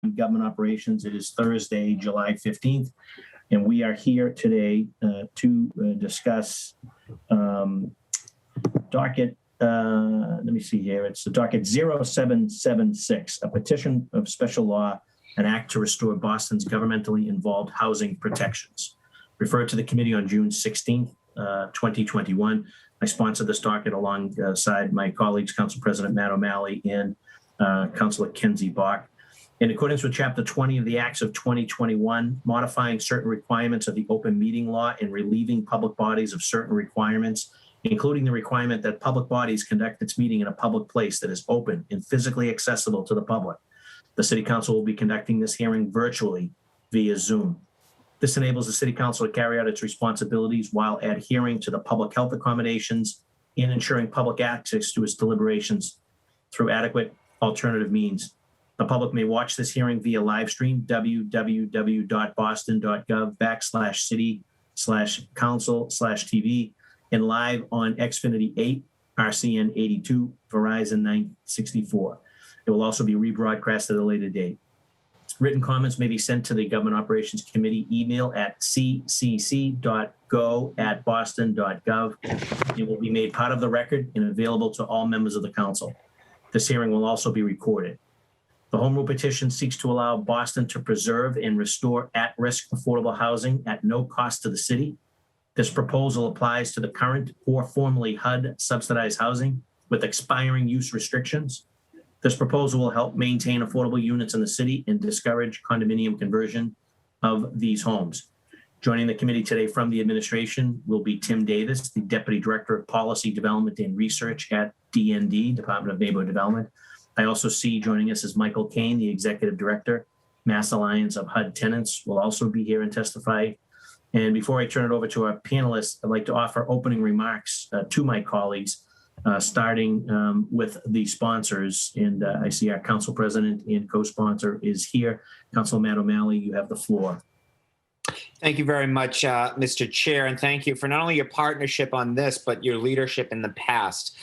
Government Operations. It is Thursday, July 15th, and we are here today to discuss docket, let me see here, it's the docket 0776, a petition of special law, an act to restore Boston's governmentally involved housing protections. Referred to the committee on June 16th, 2021. I sponsored this docket alongside my colleagues, Council President Matt O'Malley and Councilor Kenzie Bach. In accordance with Chapter 20 of the Acts of 2021, modifying certain requirements of the open meeting law and relieving public bodies of certain requirements, including the requirement that public bodies conduct its meeting in a public place that is open and physically accessible to the public. The City Council will be conducting this hearing virtually via Zoom. This enables the City Council to carry out its responsibilities while adhering to the public health accommodations and ensuring public access to its deliberations through adequate alternative means. The public may watch this hearing via live stream, www.boston.gov/city/council/TV, and live on Xfinity 8, RCN 82, Verizon 964. It will also be rebroadcast at a later date. Written comments may be sent to the Government Operations Committee email at ccc.go@boston.gov. It will be made part of the record and available to all members of the council. This hearing will also be recorded. The Home Rule petition seeks to allow Boston to preserve and restore at-risk affordable housing at no cost to the city. This proposal applies to the current or formerly HUD subsidized housing with expiring use restrictions. This proposal will help maintain affordable units in the city and discourage condominium conversion of these homes. Joining the committee today from the administration will be Tim Davis, the Deputy Director of Policy Development and Research at DND, Department of Neighborhood Development. I also see joining us is Michael Kane, the Executive Director, Mass Alliance of HUD Tenants, will also be here and testify. And before I turn it over to our panelists, I'd like to offer opening remarks to my colleagues, starting with the sponsors. And I see our Council President and co-sponsor is here. Councilor Matt O'Malley, you have the floor. Thank you very much, Mr. Chair, and thank you for not only your partnership on this, but your leadership in the past.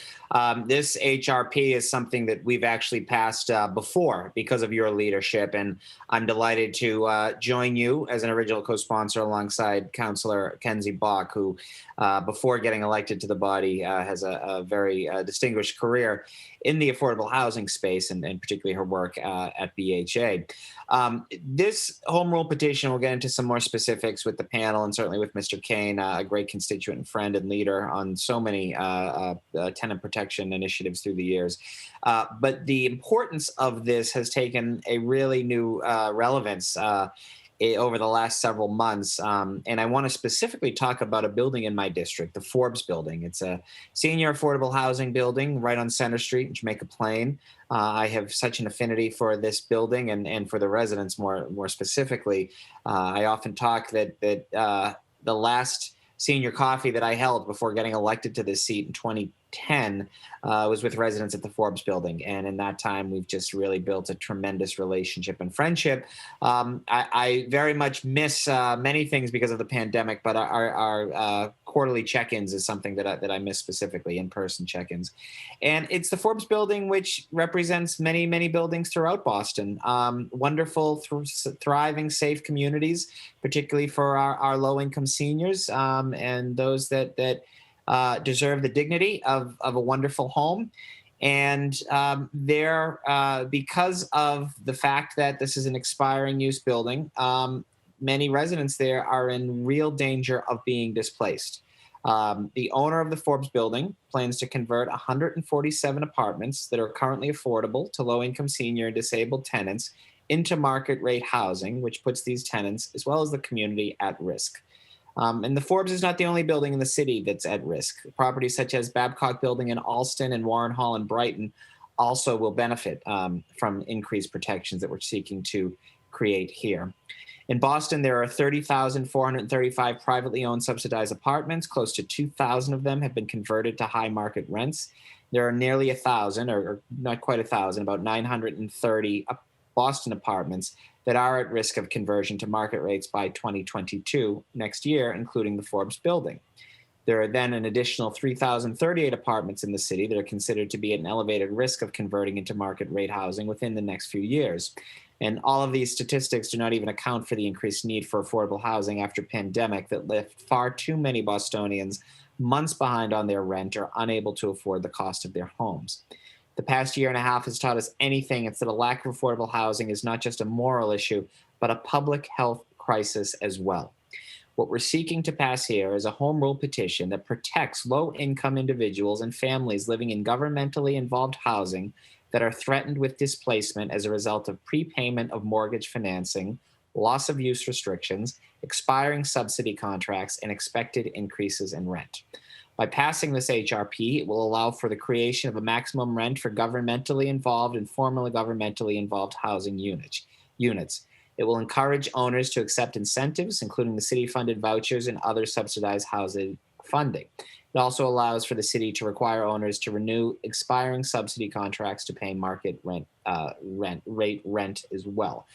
This HRP is something that we've actually passed before because of your leadership, and I'm delighted to join you as an original co-sponsor alongside Councilor Kenzie Bach, who before getting elected to the body has a very distinguished career in the affordable housing space, and particularly her work at BHA. This home rule petition, we'll get into some more specifics with the panel and certainly with Mr. Kane, a great constituent and friend and leader on so many tenant protection initiatives through the years. But the importance of this has taken a really new relevance over the last several months. And I want to specifically talk about a building in my district, the Forbes building. It's a senior affordable housing building right on Center Street in Jamaica Plain. I have such an affinity for this building and for the residents more specifically. I often talk that the last senior coffee that I held before getting elected to this seat in 2010 was with residents at the Forbes building. And in that time, we've just really built a tremendous relationship and friendship. I very much miss many things because of the pandemic, but our quarterly check-ins is something that I miss specifically, in-person check-ins. And it's the Forbes building, which represents many, many buildings throughout Boston. Wonderful, thriving, safe communities, particularly for our low-income seniors and those that deserve the dignity of a wonderful home. And because of the fact that this is an expiring use building, many residents there are in real danger of being displaced. The owner of the Forbes building plans to convert 147 apartments that are currently affordable to low-income senior and disabled tenants into market rate housing, which puts these tenants, as well as the community, at risk. And the Forbes is not the only building in the city that's at risk. Properties such as Babcock Building in Alston and Warren Hall in Brighton also will benefit from increased protections that we're seeking to create here. In Boston, there are 30,435 privately owned subsidized apartments. Close to 2,000 of them have been converted to high market rents. There are nearly 1,000, or not quite 1,000, about 930 Boston apartments that are at risk of conversion to market rates by 2022, next year, including the Forbes building. There are then an additional 3,038 apartments in the city that are considered to be at an elevated risk of converting into market rate housing within the next few years. And all of these statistics do not even account for the increased need for affordable housing after pandemic that left far too many Bostonians months behind on their rent or unable to afford the cost of their homes. The past year and a half has taught us anything, it's that a lack of affordable housing is not just a moral issue, but a public health crisis as well. What we're seeking to pass here is a home rule petition that protects low-income individuals and families living in governmentally involved housing that are threatened with displacement as a result of prepayment of mortgage financing, loss of use restrictions, expiring subsidy contracts, and expected increases in rent. By passing this HRP, it will allow for the creation of a maximum rent for governmentally involved and formerly governmentally involved housing units. It will encourage owners to accept incentives, including the city-funded vouchers and other subsidized housing funding. It also allows for the city to require owners to renew expiring subsidy contracts to pay market rent as well.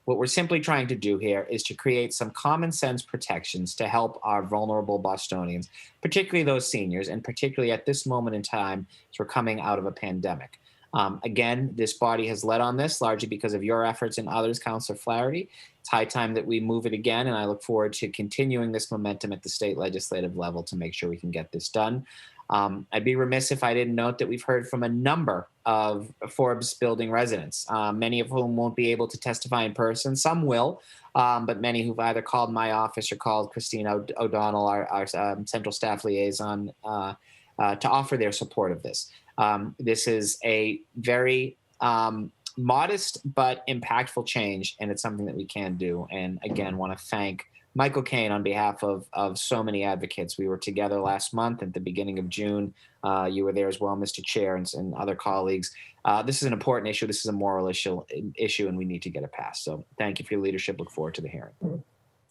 What we're simply trying to do here is to create some common sense protections to help our vulnerable Bostonians, particularly those seniors, and particularly at this moment in time as we're coming out of a pandemic. Again, this body has led on this largely because of your efforts and others, Councillor Flaherty. It's high time that we move it again, and I look forward to continuing this momentum at the state legislative level to make sure we can get this done. I'd be remiss if I didn't note that we've heard from a number of Forbes building residents, many of whom won't be able to testify in person. Some will, but many who've either called my office or called Christine O'Donnell, our central staff liaison, to offer their support of this. This is a very modest but impactful change, and it's something that we can do. And again, want to thank Michael Kane on behalf of so many advocates. We were together last month at the beginning of June. You were there as well, Mr. Chair, and other colleagues. This is an important issue. This is a moral issue, and we need to get it passed. So thank you for your leadership. Look forward to the hearing.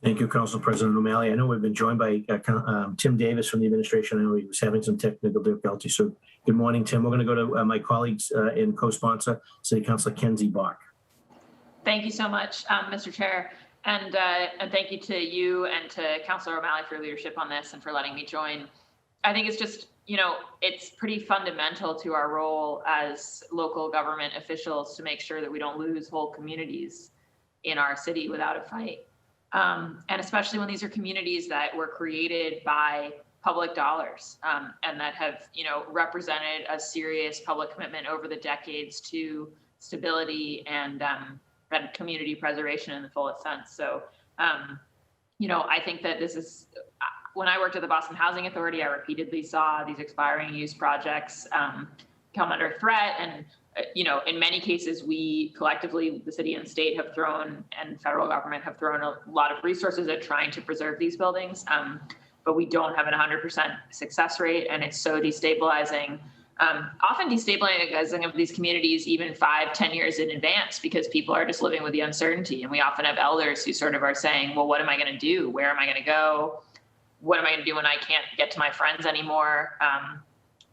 Thank you, Council President O'Malley. I know we've been joined by Tim Davis from the administration. I know he was having some technical difficulty. So good morning, Tim. We're going to go to my colleagues and co-sponsor, City Councilor Kenzie Bach. Thank you so much, Mr. Chair. And thank you to you and to Councillor O'Malley for your leadership on this and for letting me join. I think it's just, it's pretty fundamental to our role as local government officials to make sure that we don't lose whole communities in our city without a fight. And especially when these are communities that were created by public dollars and that have, represented a serious public commitment over the decades to stability and community preservation in the fullest sense. So, I think that this is, when I worked at the Boston Housing Authority, I repeatedly saw these expiring use projects come under threat. And, in many cases, we collectively, the city and state have thrown, and federal government have thrown a lot of resources at trying to preserve these buildings. But we don't have an 100% success rate, and it's so destabilizing. Often destabilizing of these communities even 5-10 years in advance, because people are just living with the uncertainty. And we often have elders who sort of are saying, well, what am I going to do? Where am I going to go? What am I going to do when I can't get to my friends anymore?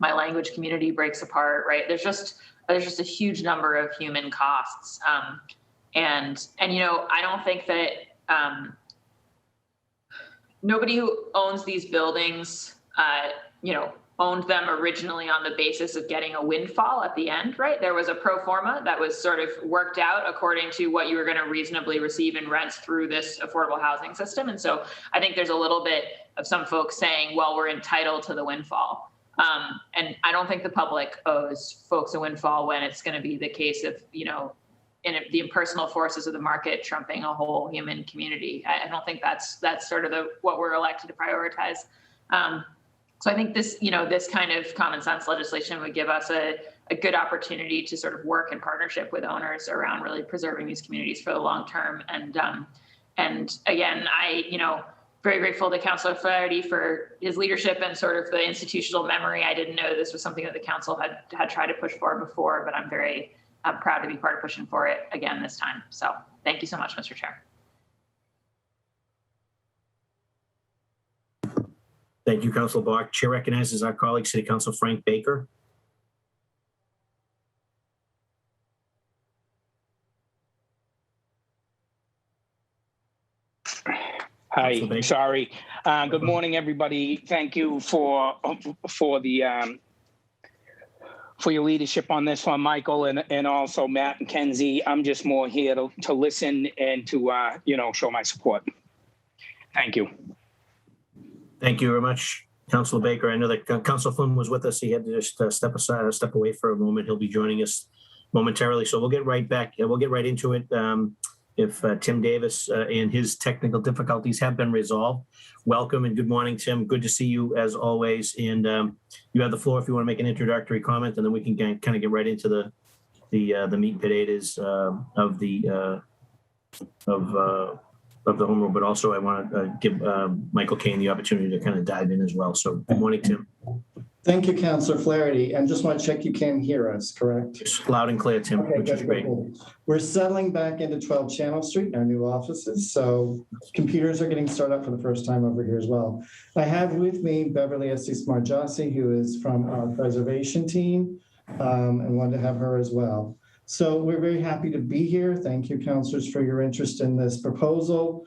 My language community breaks apart, right? There's just a huge number of human costs. And I don't think that nobody who owns these buildings, owned them originally on the basis of getting a windfall at the end, right? There was a pro forma that was sort of worked out according to what you were going to reasonably receive in rents through this affordable housing system. And so I think there's a little bit of some folks saying, well, we're entitled to the windfall. And I don't think the public owes folks a windfall when it's going to be the case of, the impersonal forces of the market trumping a whole human community. I don't think that's sort of what we're elected to prioritize. So I think this, this kind of common sense legislation would give us a good opportunity to sort of work in partnership with owners around really preserving these communities for the long term. And again, very grateful to Councillor Flaherty for his leadership and sort of the institutional memory. I didn't know this was something that the council had tried to push for before, but I'm very proud to be part of pushing for it again this time. So thank you so much, Mr. Chair. Thank you, Councilor Bach. Chair recognizes our colleague, City Councilor Frank Baker. Hi, sorry. Good morning, everybody. Thank you for for your leadership on this one, Michael, and also Matt and Kenzie. I'm just more here to listen and to, show my support. Thank you. Thank you very much, Councilor Baker. I know that Councilor Flynn was with us. He had to just step away for a moment. He'll be joining us momentarily. So we'll get right back. We'll get right into it. If Tim Davis and his technical difficulties have been resolved. Welcome and good morning, Tim. Good to see you as always. And you have the floor if you want to make an introductory comment, and then we can kind of get right into the meat and potatoes of the home rule. But also I want to give Michael Kane the opportunity to kind of dive in as well. So good morning, Tim. Thank you, Councilor Flaherty. And just want to check you can hear us, correct? It's loud and clear, Tim, Okay, which is great. Good. We're settling back into 12 Channel Street, our new offices. So computers are getting started up for the first time over here as well. I have with me Beverly Estes-Marjasi, who is from our preservation team, and wanted to have her as well. So we're very happy to be here. Thank you, councilors, for your interest in this proposal.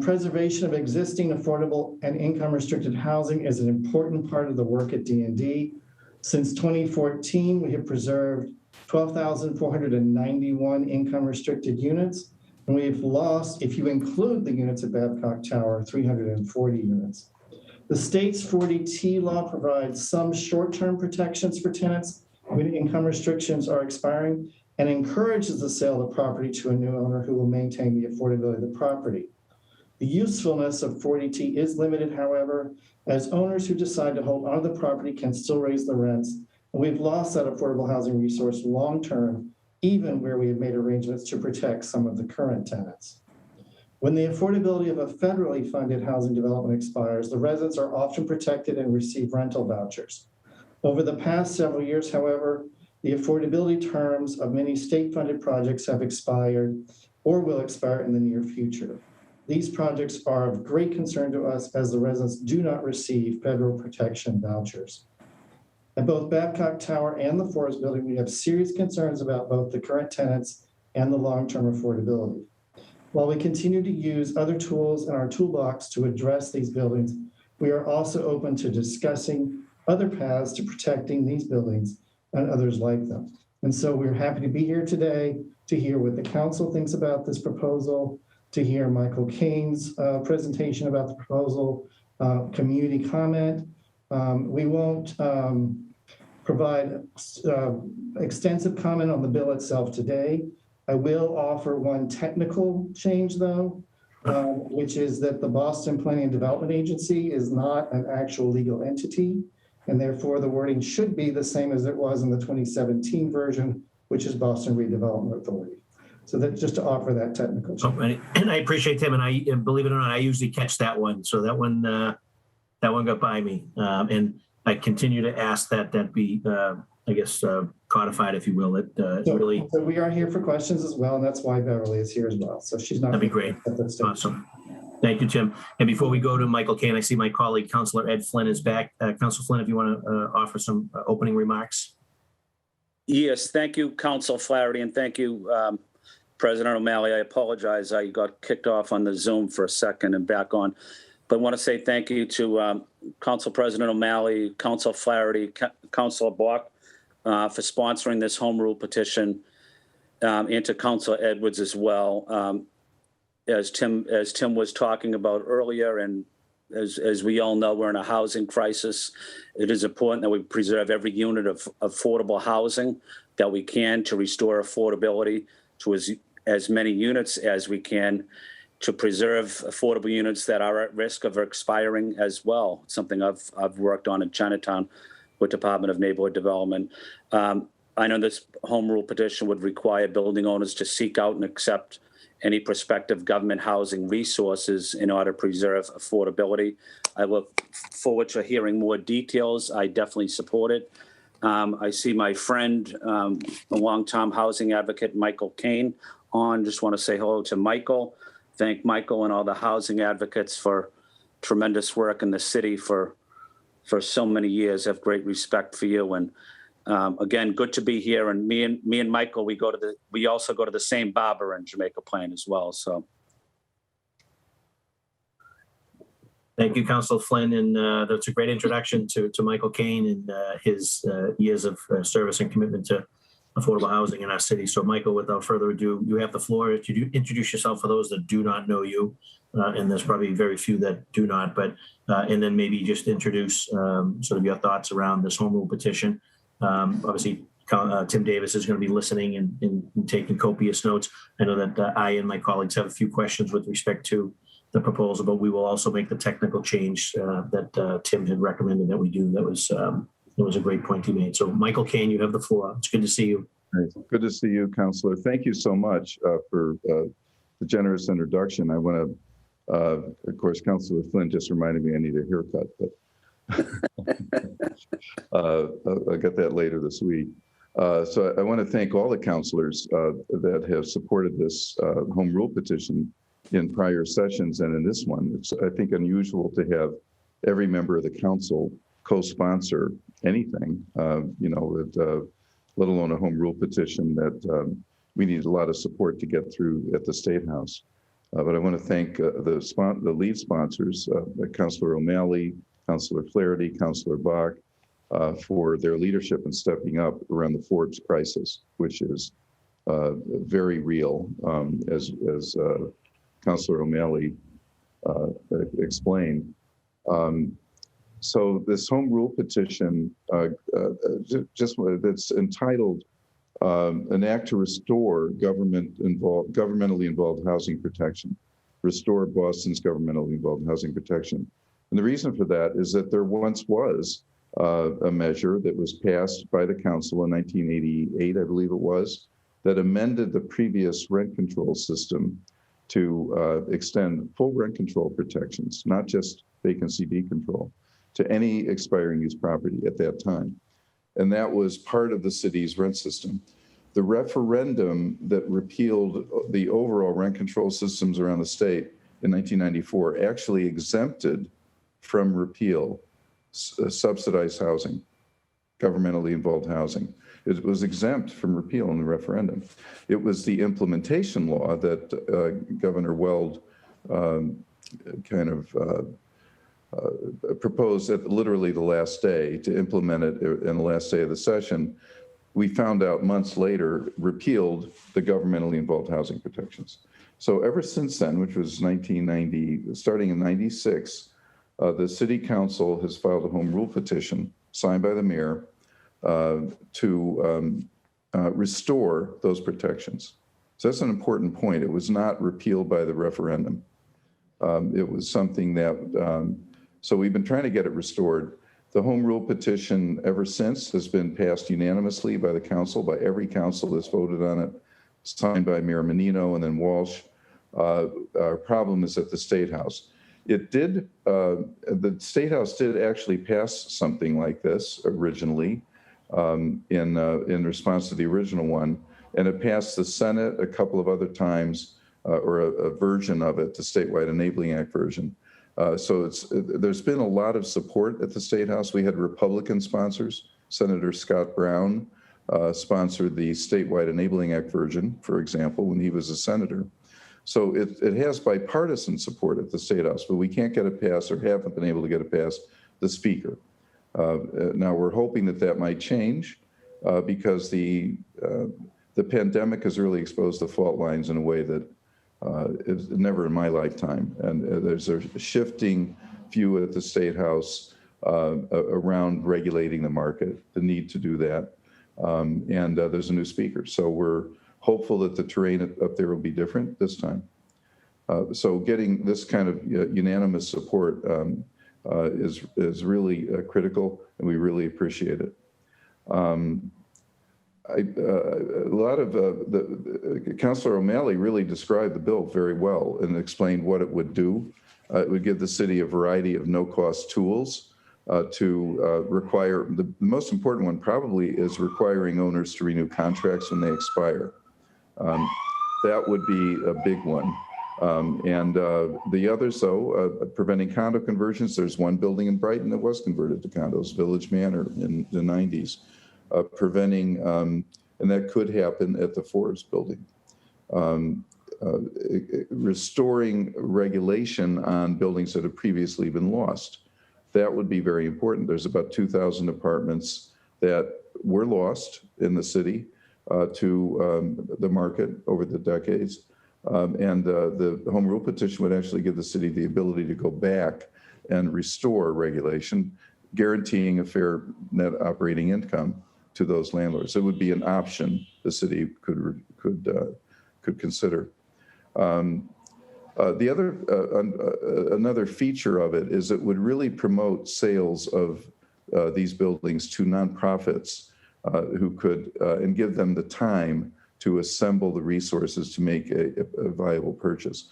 Preservation of existing affordable and income restricted housing is an important part of the work at D&D. Since 2014, we have preserved 12,491 income restricted units, and we've lost, if you include the units at Babcock Tower, 340 units. The state's 40T law provides some short-term protections for tenants when income restrictions are expiring and encourages the sale of the property to a new owner who will maintain the affordability of the property. The usefulness of 40T is limited, however, as owners who decide to hold onto the property can still raise the rents. And we've lost that affordable housing resource long-term, even where we have made arrangements to protect some of the current tenants. When the affordability of a federally funded housing development expires, the residents are often protected and receive rental vouchers. Over the past several years, however, the affordability terms of many state-funded projects have expired or will expire in the near future. These projects are of great concern to us as the residents do not receive federal protection vouchers. At both Babcock Tower and the Forest Building, we have serious concerns about both the current tenants and the long-term affordability. While we continue to use other tools in our toolbox to address these buildings, we are also open to discussing other paths to protecting these buildings and others like them. And so we're happy to be here today to hear what the council thinks about this proposal, to hear Michael Kane's presentation about the proposal, community comment. We won't provide extensive comment on the bill itself today. I will offer one technical change though, which is that the Boston Planning and Development Agency is not an actual legal entity, and therefore the wording should be the same as it was in the 2017 version, which is Boston Redevelopment Authority. So that's just to offer that technical change. Oh, and I appreciate Tim, and I believe it or not, I usually catch that one. So that one got by me, and I continue to ask that be, I guess, codified, if you will. So we are here for questions as well, and that's why Beverly is here as well. So she's not. That'd be great. Awesome. Thank you, Tim. And before we go to Michael Kane, I see my colleague, Councilor Ed Flynn, is back. Councilor Flynn, if you want to offer some opening remarks. Yes, thank you, Councilor Flaherty, and thank you, President O'Malley. I apologize. I got kicked off on the Zoom for a second and back on. But I want to say thank you to Council President O'Malley, Councilor Flaherty, Councilor Bach for sponsoring this home rule petition, and to Councilor Edwards as well. As Tim was talking about earlier, and as we all know, we're in a housing crisis. It is important that we preserve every unit of affordable housing that we can to restore affordability to as many units as we can, to preserve affordable units that are at risk of expiring as well. Something I've worked on in Chinatown with Department of Neighborhood Development. I know this home rule petition would require building owners to seek out and accept any prospective government housing resources in order to preserve affordability. I look forward to hearing more details. I definitely support it. I see my friend, a longtime housing advocate, Michael Kane, on. Just want to say hello to Michael. Thank Michael and all the housing advocates for tremendous work in the city for so many years. I have great respect for you. And again, good to be here. And me and Michael, we also go to the same barber in Jamaica Plain as well. So Thank you, Councilor Flynn, and that's a great introduction to Michael Kane and his years of service and commitment to affordable housing in our city. So, Michael, without further ado, you have the floor. Introduce yourself for those that do not know you, and there's probably very few that do not. But and then maybe just introduce sort of your thoughts around this home rule petition. Obviously, Tim Davis is going to be listening and taking copious notes. I know that I and my colleagues have a few questions with respect to the proposal, but we will also make the technical change that Tim had recommended that we do. That was a great point he made. So, Michael Kane, you have the floor. It's good to see you. Good to see you, Councilor. Thank you so much for the generous introduction. I want to, of course, Councilor Flynn just reminded me I need a haircut, but I'll get that later this week. So I want to thank all the councilors that have supported this home rule petition in prior sessions and in this one. It's, I think, unusual to have every member of the council co-sponsor anything, let alone a home rule petition that we need a lot of support to get through at the State House. But I want to thank the lead sponsors, Councilor O'Malley, Councilor Flaherty, Councilor Bach, for their leadership in stepping up around the Forbes crisis, which is very real, as Councilor O'Malley explained. So this home rule petition, that's entitled "An Act to Restore Governmentally Involved Housing Protection," restore Boston's governmentally involved housing protection. And the reason for that is that there once was a measure that was passed by the council in 1988, I believe it was, that amended the previous rent control system to extend full rent control protections, not just vacancy decontrol, to any expiring use property at that time. And that was part of the city's rent system. The referendum that repealed the overall rent control systems around the state in 1994 actually exempted from repeal subsidized housing, governmentally involved housing. It was exempt from repeal in the referendum. It was the implementation law that Governor Weld proposed at literally the last day to implement it in the last day of the session. We found out months later, repealed the governmentally involved housing protections. So ever since then, which was 1990, starting in 96, the city council has filed a home rule petition signed by the mayor to restore those protections. So that's an important point. It was not repealed by the referendum. It was something that, so we've been trying to get it restored. The home rule petition ever since has been passed unanimously by the council, by every council that's voted on it, signed by Mayor Menino and then Walsh. Our problem is at the State House. It did, the State House did actually pass something like this originally in response to the original one, and it passed the Senate a couple of other times, or a version of it, the Statewide Enabling Act version. So there's been a lot of support at the State House. We had Republican sponsors. Senator Scott Brown sponsored the Statewide Enabling Act version, for example, when he was a senator. So it has bipartisan support at the State House, but we can't get it passed, or haven't been able to get it past the Speaker. Now we're hoping that might change because the pandemic has really exposed the fault lines in a way that is never in my lifetime. And there's a shifting view at the State House around regulating the market, the need to do that. And there's a new speaker. So we're hopeful that the terrain up there will be different this time. So getting this kind of unanimous support is really critical, and we really appreciate it. A lot of Councilor O'Malley really described the bill very well and explained what it would do. It would give the city a variety of no-cost tools to require, the most important one probably is requiring owners to renew contracts when they expire. That would be a big one. And the others, though, preventing condo conversions. There's one building in Brighton that was converted to condos, Village Manor in the 90s. Preventing, and that could happen at the Forbes building. restoring regulation on buildings that have previously been lost. That would be very important. There's about 2,000 apartments that were lost in the city to the market over the decades. The home rule petition would actually give the city the ability to go back and restore regulation, guaranteeing a fair net operating income to those landlords. It would be an option the city could consider. Another feature of it is it would really promote sales of these buildings to nonprofits who could and give them the time to assemble the resources to make a viable purchase.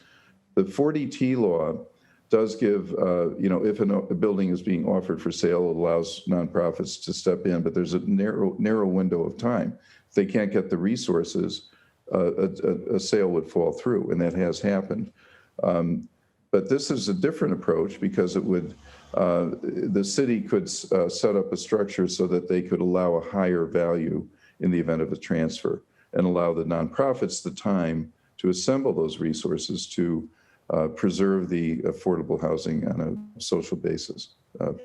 The 40T law does give, if a building is being offered for sale, it allows nonprofits to step in, but there's a narrow window of time. If they can't get the resources, a sale would fall through, and that has happened. But this is a different approach because it would, the city could set up a structure so that they could allow a higher value in the event of a transfer and allow the nonprofits the time to assemble those resources to preserve the affordable housing on a social basis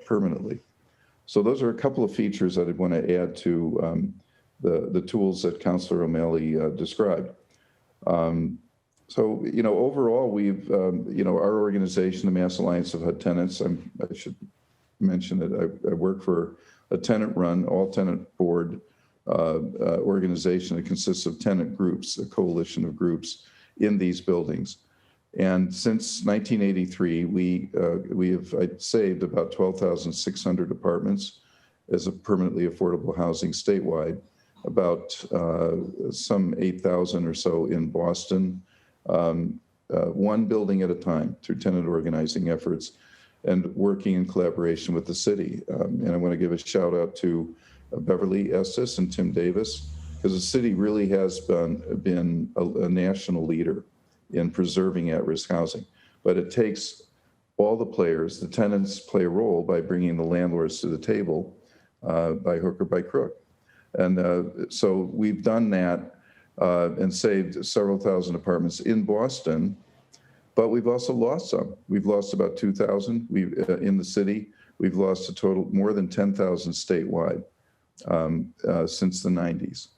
permanently. So those are a couple of features that I'd want to add to the tools that Councilor O'Malley described. So, overall, we've, our organization, the Mass Alliance of HUD Tenants, I should mention that I work for a tenant-run, all-tenant board organization that consists of tenant groups, a coalition of groups in these buildings. And since 1983, we have saved about 12,600 apartments as a permanently affordable housing statewide, about some 8,000 or so in Boston, one building at a time through tenant organizing efforts and working in collaboration with the city. And I want to give a shout out to Beverly Estes and Tim Davis, because the city really has been a national leader in preserving at-risk housing. But it takes all the players, the tenants play a role by bringing the landlords to the table by hook or by crook. And so we've done that and saved several thousand apartments in Boston, but we've also lost some. We've lost about 2,000 in the city. We've lost a total more than 10,000 statewide since the 90s.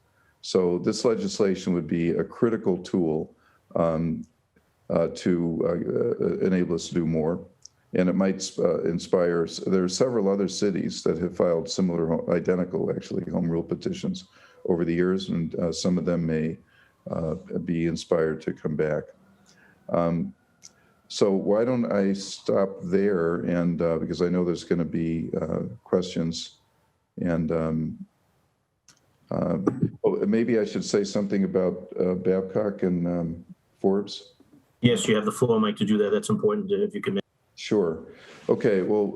So this legislation would be a critical tool to enable us to do more. And it might inspire, there are several other cities that have filed similar, identical actually, home rule petitions over the years, and some of them may be inspired to come back. So why don't I stop there, and because I know there's going to be questions, and maybe I should say something about Babcock and Forbes. Yes, you have the floor, Mike, to do that. That's important if you can. Sure. Okay, well,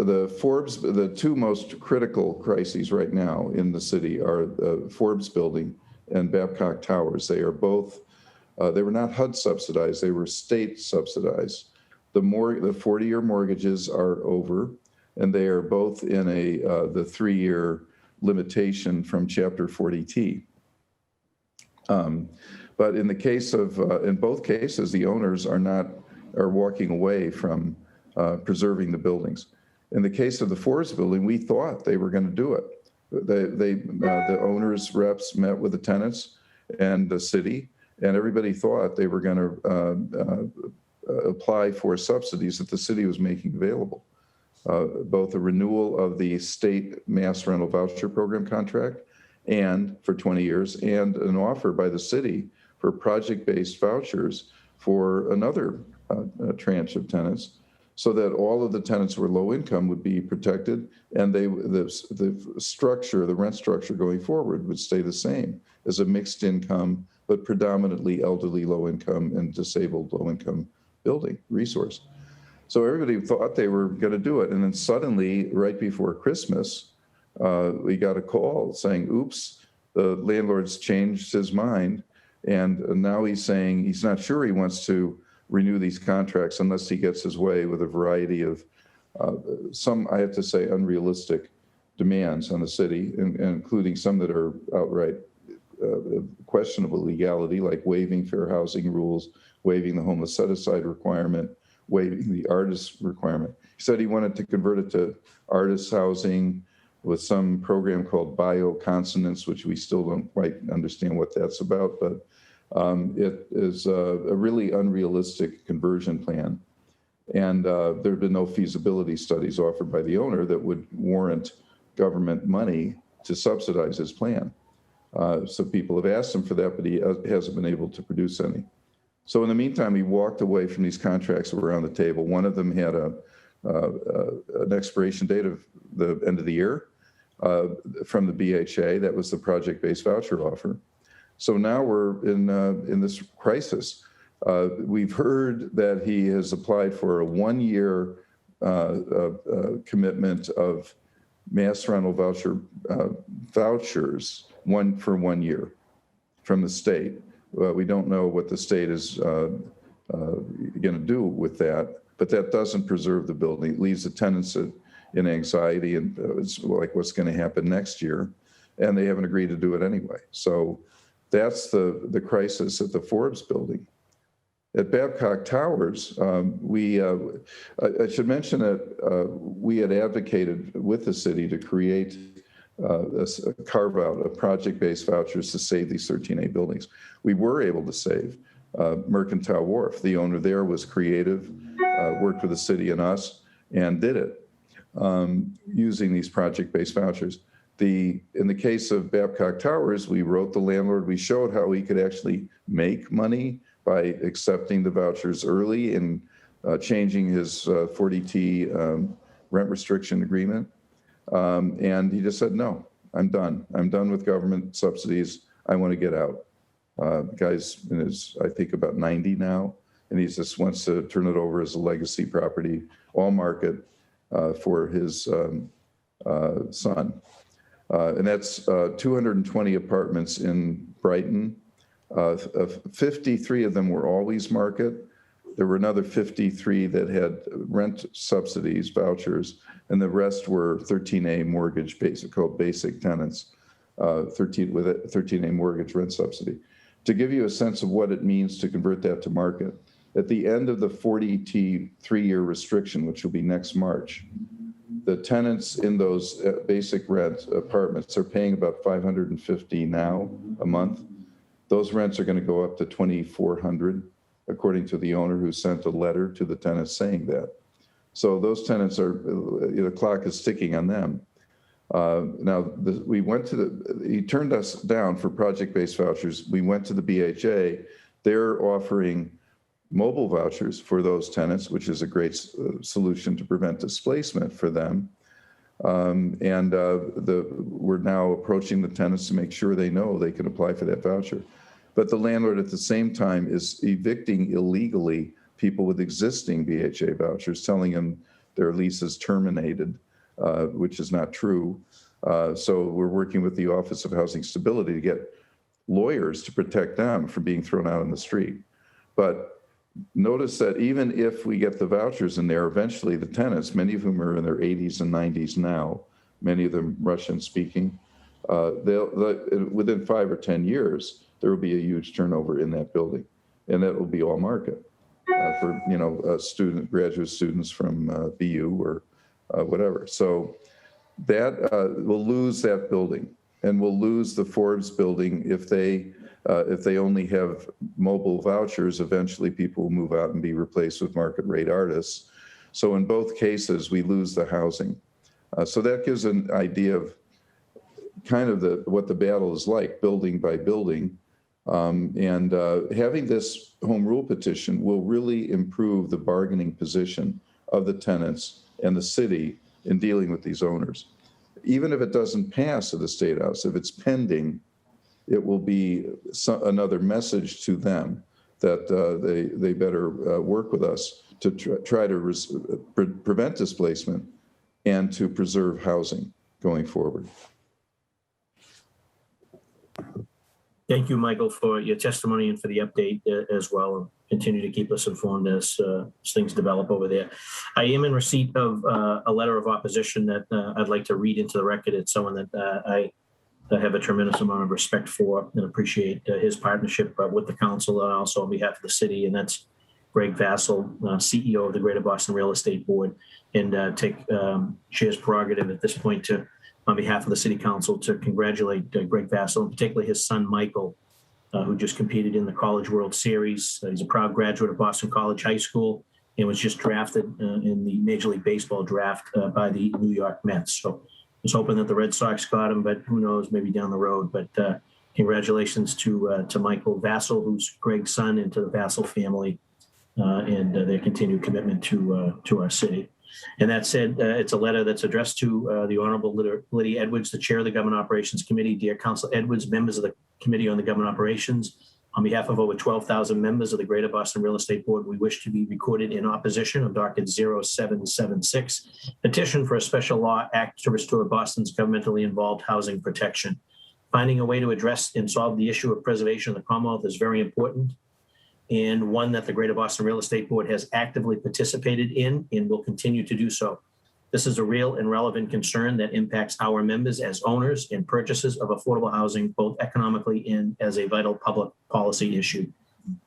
the Forbes, the two most critical crises right now in the city are the Forbes building and Babcock Towers. They are both, they were not HUD subsidized, they were state subsidized. The 40-year mortgages are over, and they are both in the 3-year limitation from Chapter 40T. But in the case of, in both cases, the owners are walking away from preserving the buildings. In the case of the Forbes building, we thought they were going to do it. The owners' reps met with the tenants and the city, and everybody thought they were going to apply for subsidies that the city was making available. Both a renewal of the state mass rental voucher program contract and for 20 years, and an offer by the city for project-based vouchers for another tranche of tenants, so that all of the tenants who were low income would be protected, and the structure, the rent structure going forward would stay the same as a mixed income, but predominantly elderly low income and disabled low income building resource. So everybody thought they were going to do it. And then suddenly, right before Christmas, we got a call saying, oops, the landlord's changed his mind. And now he's saying he's not sure he wants to renew these contracts unless he gets his way with a variety of some, I have to say, unrealistic demands on the city, and including some that are outright questionable legality, like waiving fair housing rules, waiving the homeless set-aside requirement, waiving the artist requirement. He said he wanted to convert it to artist housing with some program called bioconsonance, which we still don't quite understand what that's about, but it is a really unrealistic conversion plan. And there have been no feasibility studies offered by the owner that would warrant government money to subsidize his plan. So people have asked him for that, but he hasn't been able to produce any. So in the meantime, he walked away from these contracts that were on the table. One of them had an expiration date of the end of the year from the BHA. That was the project-based voucher offer. So now we're in this crisis. We've heard that he has applied for a 1-year commitment of mass rental vouchers for 1 year from the state. We don't know what the state is going to do with that, but that doesn't preserve the building. It leaves the tenants in anxiety and it's like what's going to happen next year, and they haven't agreed to do it anyway. So that's the crisis at the Forbes building. At Babcock Towers, I should mention that we had advocated with the city to create a carve-out of project-based vouchers to save these 13A buildings. We were able to save Mercantile Wharf. The owner there was creative, worked with the city and us, and did it using these project-based vouchers. In the case of Babcock Towers, we wrote the landlord, we showed how he could actually make money by accepting the vouchers early and changing his 40T rent restriction agreement. And he just said, no, I'm done. I'm done with government subsidies. I want to get out. The guy's in his, I think, about 90 now, and he just wants to turn it over as a legacy property, all market, for his son. And that's 220 apartments in Brighton. 53 of them were always market. There were another 53 that had rent subsidies, vouchers, and the rest were 13A mortgage, called basic tenants, 13 with a 13A mortgage rent subsidy. To give you a sense of what it means to convert that to market, at the end of the 40T 3-year restriction, which will be next March, the tenants in those basic rent apartments are paying about $550 now a month. Those rents are going to go up to $2,400, according to the owner who sent a letter to the tenants saying that. So those tenants are, the clock is ticking on them. We went to he turned us down for project-based vouchers. We went to the BHA. They're offering mobile vouchers for those tenants, which is a great solution to prevent displacement for them. We're now approaching the tenants to make sure they know they can apply for that voucher. But the landlord at the same time is evicting illegally people with existing BHA vouchers, telling them their lease is terminated, which is not true. So we're working with the Office of Housing Stability to get lawyers to protect them from being thrown out on the street. But notice that even if we get the vouchers in there, eventually the tenants, many of whom are in their 80s and 90s now, many of them Russian speaking, within 5 or 10 years, there will be a huge turnover in that building, and that will be all market for graduate students from BU or whatever. So that we'll lose that building, and we'll lose the Forbes building if they only have mobile vouchers. Eventually, people will move out and be replaced with market rate artists. So in both cases, we lose the housing. So that gives an idea of kind of what the battle is like, building by building. Having this home rule petition will really improve the bargaining position of the tenants and the city in dealing with these owners. Even if it doesn't pass at the State House, if it's pending, it will be another message to them that they better work with us to try to prevent displacement and to preserve housing going forward. Thank you, Michael, for your testimony and for the update as well. Continue to keep us informed as things develop over there. I am in receipt of a letter of opposition that I'd like to read into the record. It's someone that I have a tremendous amount of respect for and appreciate his partnership with the council and also on behalf of the city. And that's Greg Vassell, CEO of the Greater Boston Real Estate Board, and take Chair's prerogative at this point to, on behalf of the City Council, to congratulate Greg Vassell, and particularly his son, Michael, who just competed in the College World Series. He's a proud graduate of Boston College High School and was just drafted in the Major League Baseball draft by the New York Mets. So I was hoping that the Red Sox got him, but who knows, maybe down the road. But congratulations to Michael Vassell, who's Greg's son, and to the Vassell family and their continued commitment to our city. And that said, it's a letter that's addressed to the Honorable Lydia Edwards, the Chair of the Government Operations Committee. Dear Council Edwards, members of the Committee on the Government Operations, on behalf of over 12,000 members of the Greater Boston Real Estate Board, we wish to be recorded in opposition of Docket 0776, petition for a special law act to restore Boston's governmentally involved housing protection. Finding a way to address and solve the issue of preservation of the Commonwealth is very important, and one that the Greater Boston Real Estate Board has actively participated in and will continue to do so. This is a real and relevant concern that impacts our members as owners and purchasers of affordable housing, both economically and as a vital public policy issue.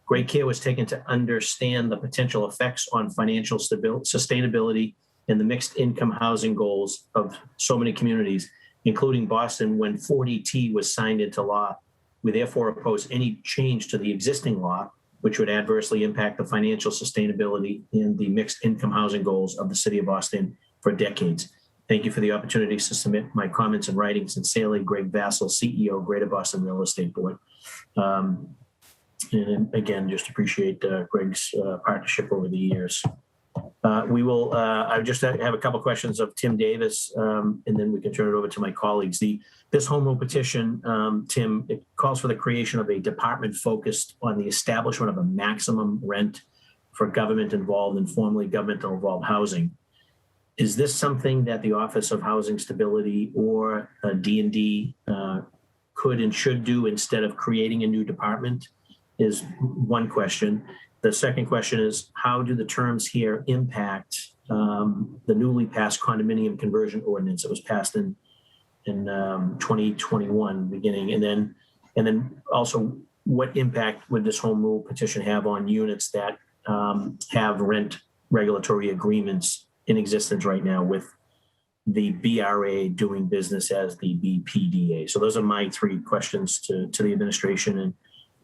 Great care was taken to understand the potential effects on financial sustainability and the mixed income housing goals of so many communities, including Boston, when 40T was signed into law. We therefore oppose any change to the existing law, which would adversely impact the financial sustainability and the mixed income housing goals of the City of Boston for decades. Thank you for the opportunity to submit my comments in writing. Sincerely, Greg Vassell, CEO, Greater Boston Real Estate Board. And again, just appreciate Greg's partnership over the years. We will, I just have a couple of questions of Tim Davis, and then we can turn it over to my colleagues. This home rule petition, Tim, it calls for the creation of a department focused on the establishment of a maximum rent for government-involved and formerly government-involved housing. Is this something that the Office of Housing Stability or D&D could and should do instead of creating a new department? Is one question. The second question is, how do the terms here impact the newly passed condominium conversion ordinance that was passed in 2021 beginning? And then also, what impact would this home rule petition have on units that have rent regulatory agreements in existence right now with the BRA doing business as the BPDA? So those are my three questions to the administration,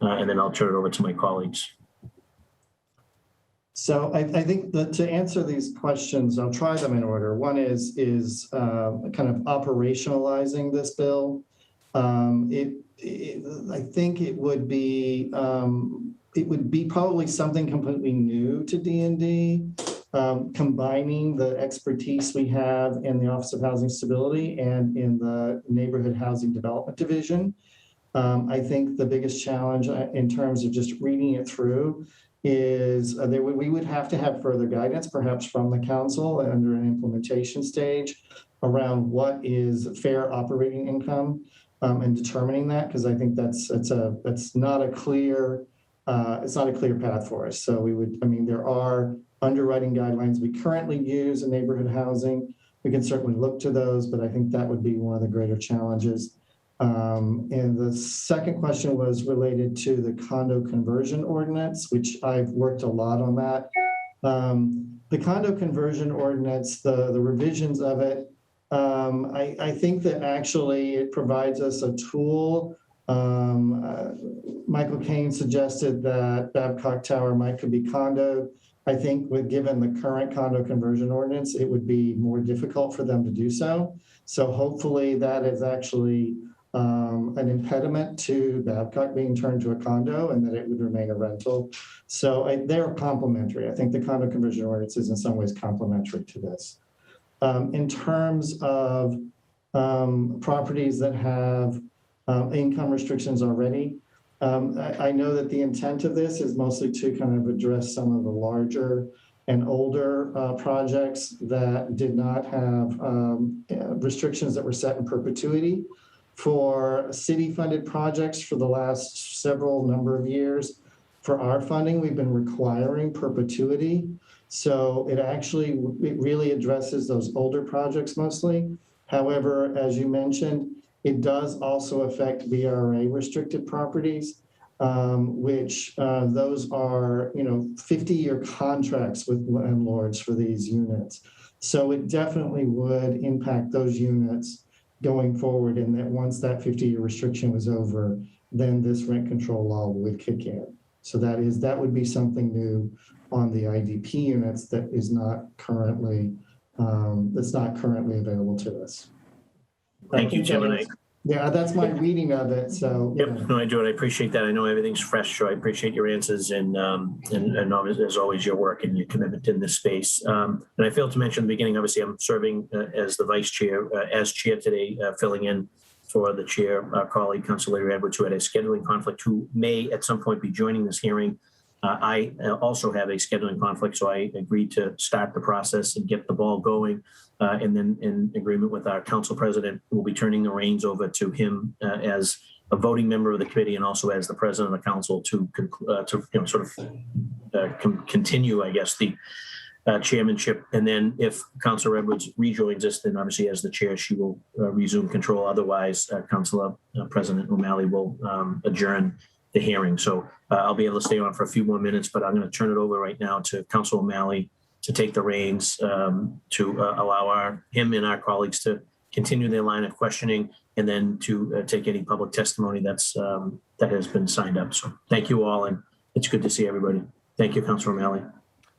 and then I'll turn it over to my colleagues. So I think that to answer these questions, I'll try them in order. One is kind of operationalizing this bill. I think it would be probably something completely new to D&D, combining the expertise we have in the Office of Housing Stability and in the Neighborhood Housing Development Division. I think the biggest challenge in terms of just reading it through is we would have to have further guidance, perhaps from the council under an implementation stage, around what is fair operating income and determining that, because I think that's not a clear path for us. So there are underwriting guidelines we currently use in neighborhood housing. We can certainly look to those, but I think that would be one of the greater challenges. And the second question was related to the condo conversion ordinance, which I've worked a lot on that. The condo conversion ordinance, the revisions of it, I think that actually it provides us a tool. Michael Kane suggested that Babcock Tower could be condoed. I think given the current condo conversion ordinance, it would be more difficult for them to do so. So hopefully that is actually an impediment to Babcock being turned to a condo and that it would remain a rental. So they're complementary. I think the condo conversion ordinance is in some ways complementary to this. In terms of properties that have income restrictions already, I know that the intent of this is mostly to kind of address some of the larger and older projects that did not have restrictions that were set in perpetuity. For city-funded projects for the last several number of years, for our funding, we've been requiring perpetuity. So it really addresses those older projects mostly. However, as you mentioned, It does also affect BRA restricted properties, which those are, 50-year contracts with landlords for these units. So it definitely would impact those units going forward, in that once that 50-year restriction was over, then this rent control law would kick in. So that would be something new on the IDP units that is not currently available to us. Thank you, Jim. Yeah, that's my reading of it. So yep, no, I do, and I appreciate that. I know everything's fresh, so I appreciate your answers and as always, your work and your commitment in this space. And I failed to mention in the beginning, obviously, I'm serving as the vice chair, as chair today, filling in for the chair, our colleague, Councilor Larry Edwards, who had a scheduling conflict, who may at some point be joining this hearing. I also have a scheduling conflict, so I agreed to start the process and get the ball going. And then in agreement with our council president, we'll be turning the reins over to him as a voting member of the committee and also as the president of the council to continue, I guess, the chairmanship. And then if Councilor Edwards rejoins us, then obviously as the chair, she will resume control. Otherwise, Councilor President O'Malley will adjourn the hearing. So I'll be able to stay on for a few more minutes, but I'm going to turn it over right now to Councilor O'Malley to take the reins to allow him and our colleagues to continue their line of questioning and then to take any public testimony that has been signed up. So thank you all, and it's good to see everybody. Thank you, Councilor O'Malley.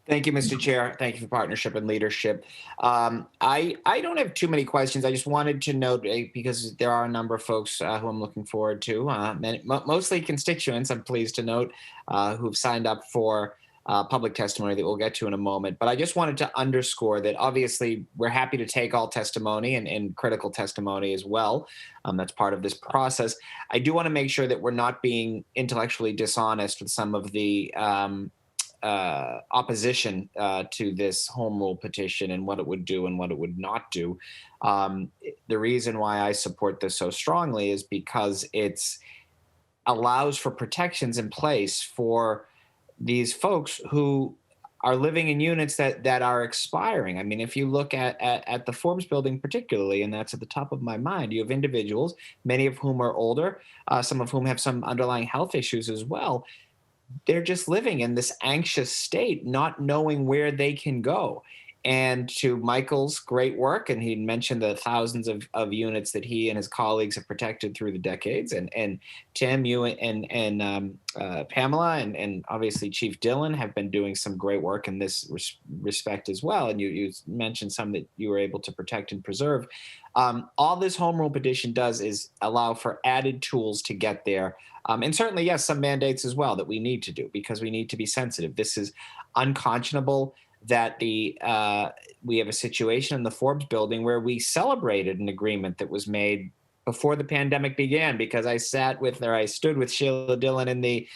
Thank you, Mr. Chair. Thank you for partnership and leadership. I don't have too many questions. I just wanted to note, because there are a number of folks who I'm looking forward to, mostly constituents, I'm pleased to note, who've signed up for public testimony that we'll get to in a moment. But I just wanted to underscore that obviously we're happy to take all testimony and critical testimony as well. That's part of this process. I do want to make sure that we're not being intellectually dishonest with some of the opposition to this home rule petition and what it would do and what it would not do. The reason why I support this so strongly is because it allows for protections in place for these folks who are living in units that are expiring. I mean, if you look at the Forbes building particularly, and that's at the top of my mind, you have individuals, many of whom are older, some of whom have some underlying health issues as well. They're just living in this anxious state, not knowing where they can go. And to Michael's great work, and he mentioned the thousands of units that he and his colleagues have protected through the decades. And Tim, you and Pamela, and obviously Chief Dillon have been doing some great work in this respect as well. And you mentioned some that you were able to protect and preserve. All this home rule petition does is allow for added tools to get there. And certainly, yes, some mandates as well that we need to do because we need to be sensitive. This is unconscionable that we have a situation in the Forbes building where we celebrated an agreement that was made before the pandemic began, because I stood with Sheila Dillon in the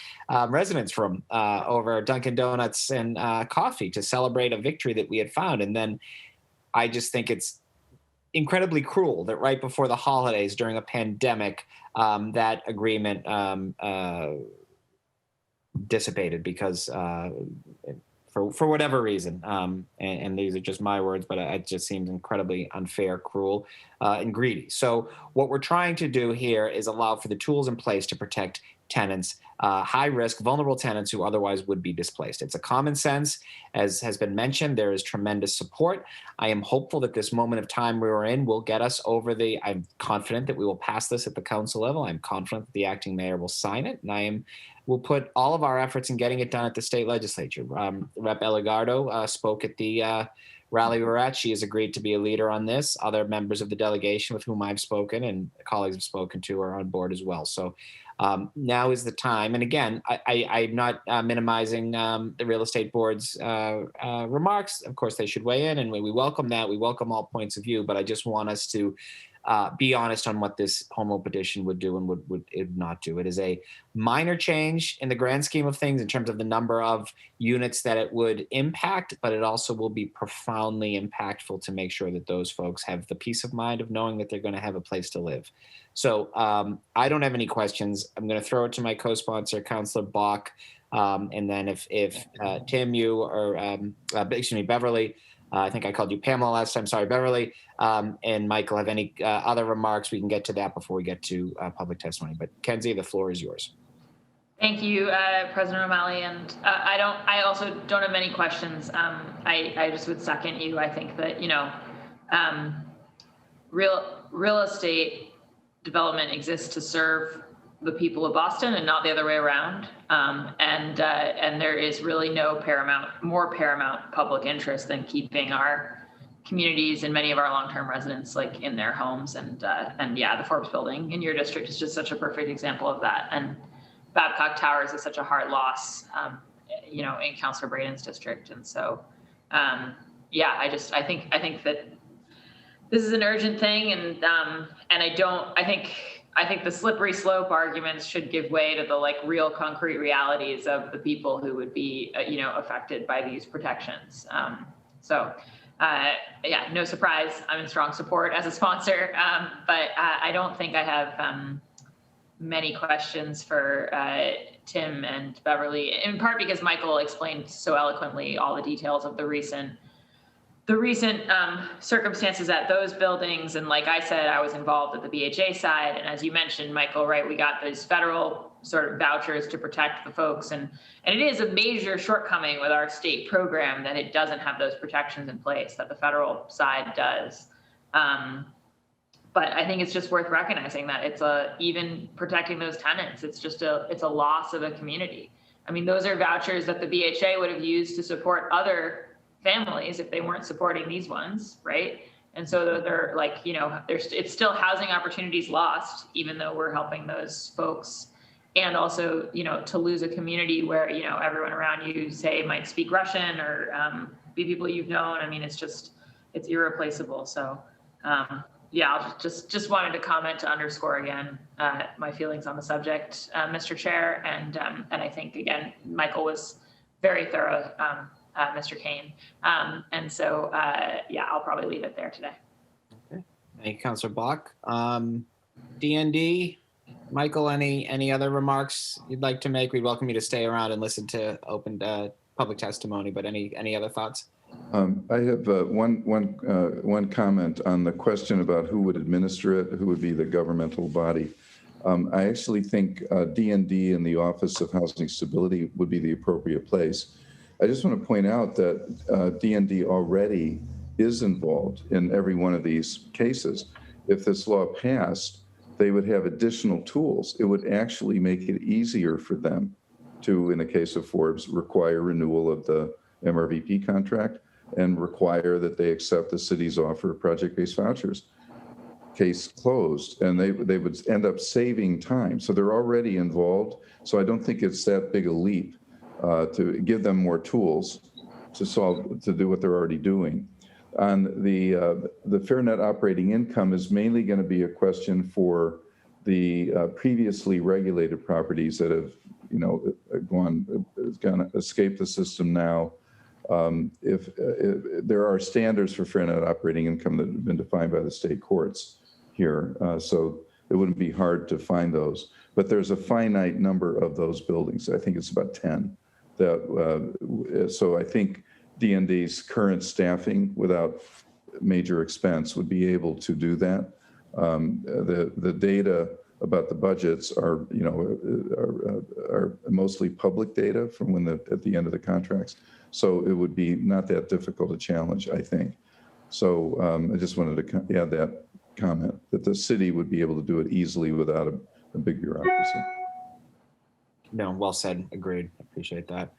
residence room over Dunkin' Donuts and coffee to celebrate a victory that we had found. And then I just think it's incredibly cruel that right before the holidays during a pandemic, that agreement dissipated because for whatever reason, and these are just my words, but it just seems incredibly unfair, cruel, and greedy. So what we're trying to do here is allow for the tools in place to protect tenants, high-risk, vulnerable tenants who otherwise would be displaced. It's a common sense. As has been mentioned, there is tremendous support. I am hopeful that this moment of time we are in will get us over I'm confident that we will pass this at the council level. I'm confident that the acting mayor will sign it, and we'll put all of our efforts in getting it done at the state legislature. Rep. Eligardo spoke at the rally we were at. She has agreed to be a leader on this. Other members of the delegation with whom I've spoken and colleagues have spoken to are on board as well. So now is the time. And again, I'm not minimizing the real estate board's remarks. Of course, they should weigh in, and we welcome that. We welcome all points of view, but I just want us to be honest on what this home rule petition would do and would it not do. It is a minor change in the grand scheme of things in terms of the number of units that it would impact, but it also will be profoundly impactful to make sure that those folks have the peace of mind of knowing that they're going to have a place to live. So I don't have any questions. I'm going to throw it to my co-sponsor, Councillor Bach, and then if Tim, you or Beverly, I think I called you Pamela last time. Sorry, Beverly. And Michael, have any other remarks? We can get to that before we get to public testimony. But Kenzie, the floor is yours. Thank you, President O'Malley. And I also don't have many questions. I just would second you. I think that, real estate development exists to serve the people of Boston and not the other way around. And there is really no more paramount public interest than keeping our communities and many of our long-term residents like in their homes. And yeah, the Forbes building in your district is just such a perfect example of that. And Babcock Towers is such a hard loss, in Councilor Braden's district. And so, yeah, I think that this is an urgent thing. And I think the slippery slope arguments should give way to the real concrete realities of the people who would be, affected by these protections. Yeah, no surprise. I'm in strong support as a sponsor, but I don't think I have many questions for Tim and Beverly, in part because Michael explained so eloquently all the details of the recent circumstances at those buildings. And like I said, I was involved at the BHA side. And as you mentioned, Michael, right, we got those federal sort of vouchers to protect the folks. And it is a major shortcoming with our state program that it doesn't have those protections in place that the federal side does. But I think it's just worth recognizing that even protecting those tenants, it's a loss of a community. I mean, those are vouchers that the BHA would have used to support other families if they weren't supporting these ones, right? And so they're it's still housing opportunities lost, even though we're helping those folks. And also, to lose a community where, everyone around you, say, might speak Russian or be people you've known. I mean, it's irreplaceable. So, yeah, I'll just wanted to comment to underscore again my feelings on the subject, Mr. Chair. And I think, again, Michael was very thorough, Mr. Kane. And so, yeah, I'll probably leave it there today. Okay. Thank you, Councilor Block. DND, Michael, any other remarks you'd like to make? We'd welcome you to stay around and listen to open public testimony, but any other thoughts? I have one comment on the question about who would administer it, who would be the governmental body. I actually think DND and the Office of Housing Stability would be the appropriate place. I just want to point out that DND already is involved in every one of these cases. If this law passed, they would have additional tools. It would actually make it easier for them to, in the case of Forbes, require renewal of the MRVP contract and require that they accept the city's offer of project-based vouchers. Case closed, and they would end up saving time. So they're already involved. So I don't think it's that big a leap to give them more tools to do what they're already doing. On the fair net operating income is mainly going to be a question for the previously regulated properties that have, gone escape the system now. If there are standards for fair net operating income that have been defined by the state courts here, so it wouldn't be hard to find those. But there's a finite number of those buildings. I think it's about 10. So I think DND's current staffing without major expense would be able to do that. The data about the budgets are mostly public data from at the end of the contracts. So it would be not that difficult a challenge, I think. So I just wanted to add that comment that the city would be able to do it easily without a big bureaucracy. No, well said. Agreed. Appreciate that.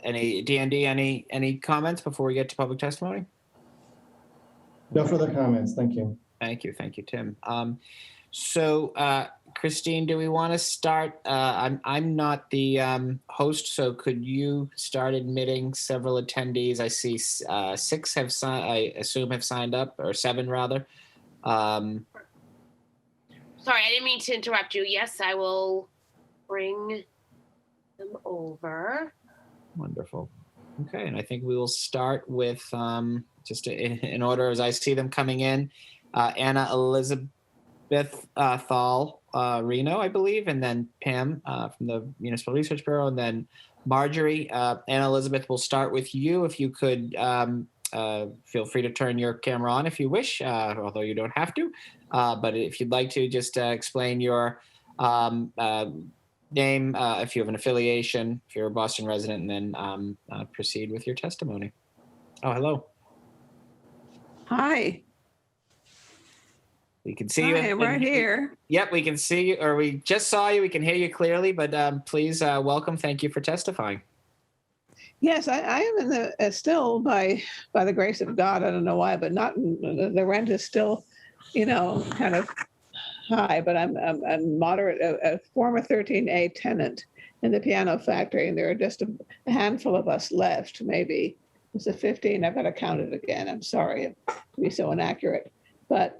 Any comments before we get to public testimony? No further comments. Thank you. Thank you, Tim. So, Christine, do we want to start? I'm not the host, so could you start admitting several attendees? I see 6 have signed. I assume have signed up, or 7 rather. Sorry, I didn't mean to interrupt you. Yes, I will bring them over. Wonderful. Okay, and I think we will start with just in order as I see them coming in. Anna Elizabeth Thal Reno, I believe, and then Pam from the Municipal Research Bureau, and then Marjorie and Elizabeth, we'll start with you. If you could feel free to turn your camera on if you wish, although you don't have to. But if you'd like to, just explain your name, if you have an affiliation, if you're a Boston resident, and then proceed with your testimony. Oh, hello. Hi. We can see I you. am right here. Yep, we can see you, or we just saw you. We can hear you clearly, but please welcome. Thank you for testifying. Yes, I am in the still by the grace of God. I don't know why, but not the rent is still, kind of high. But I'm moderate, a former 13A tenant in the piano factory, and there are just a handful of us left. Maybe it's a 15. I've got to count it again. I'm sorry to be so inaccurate, but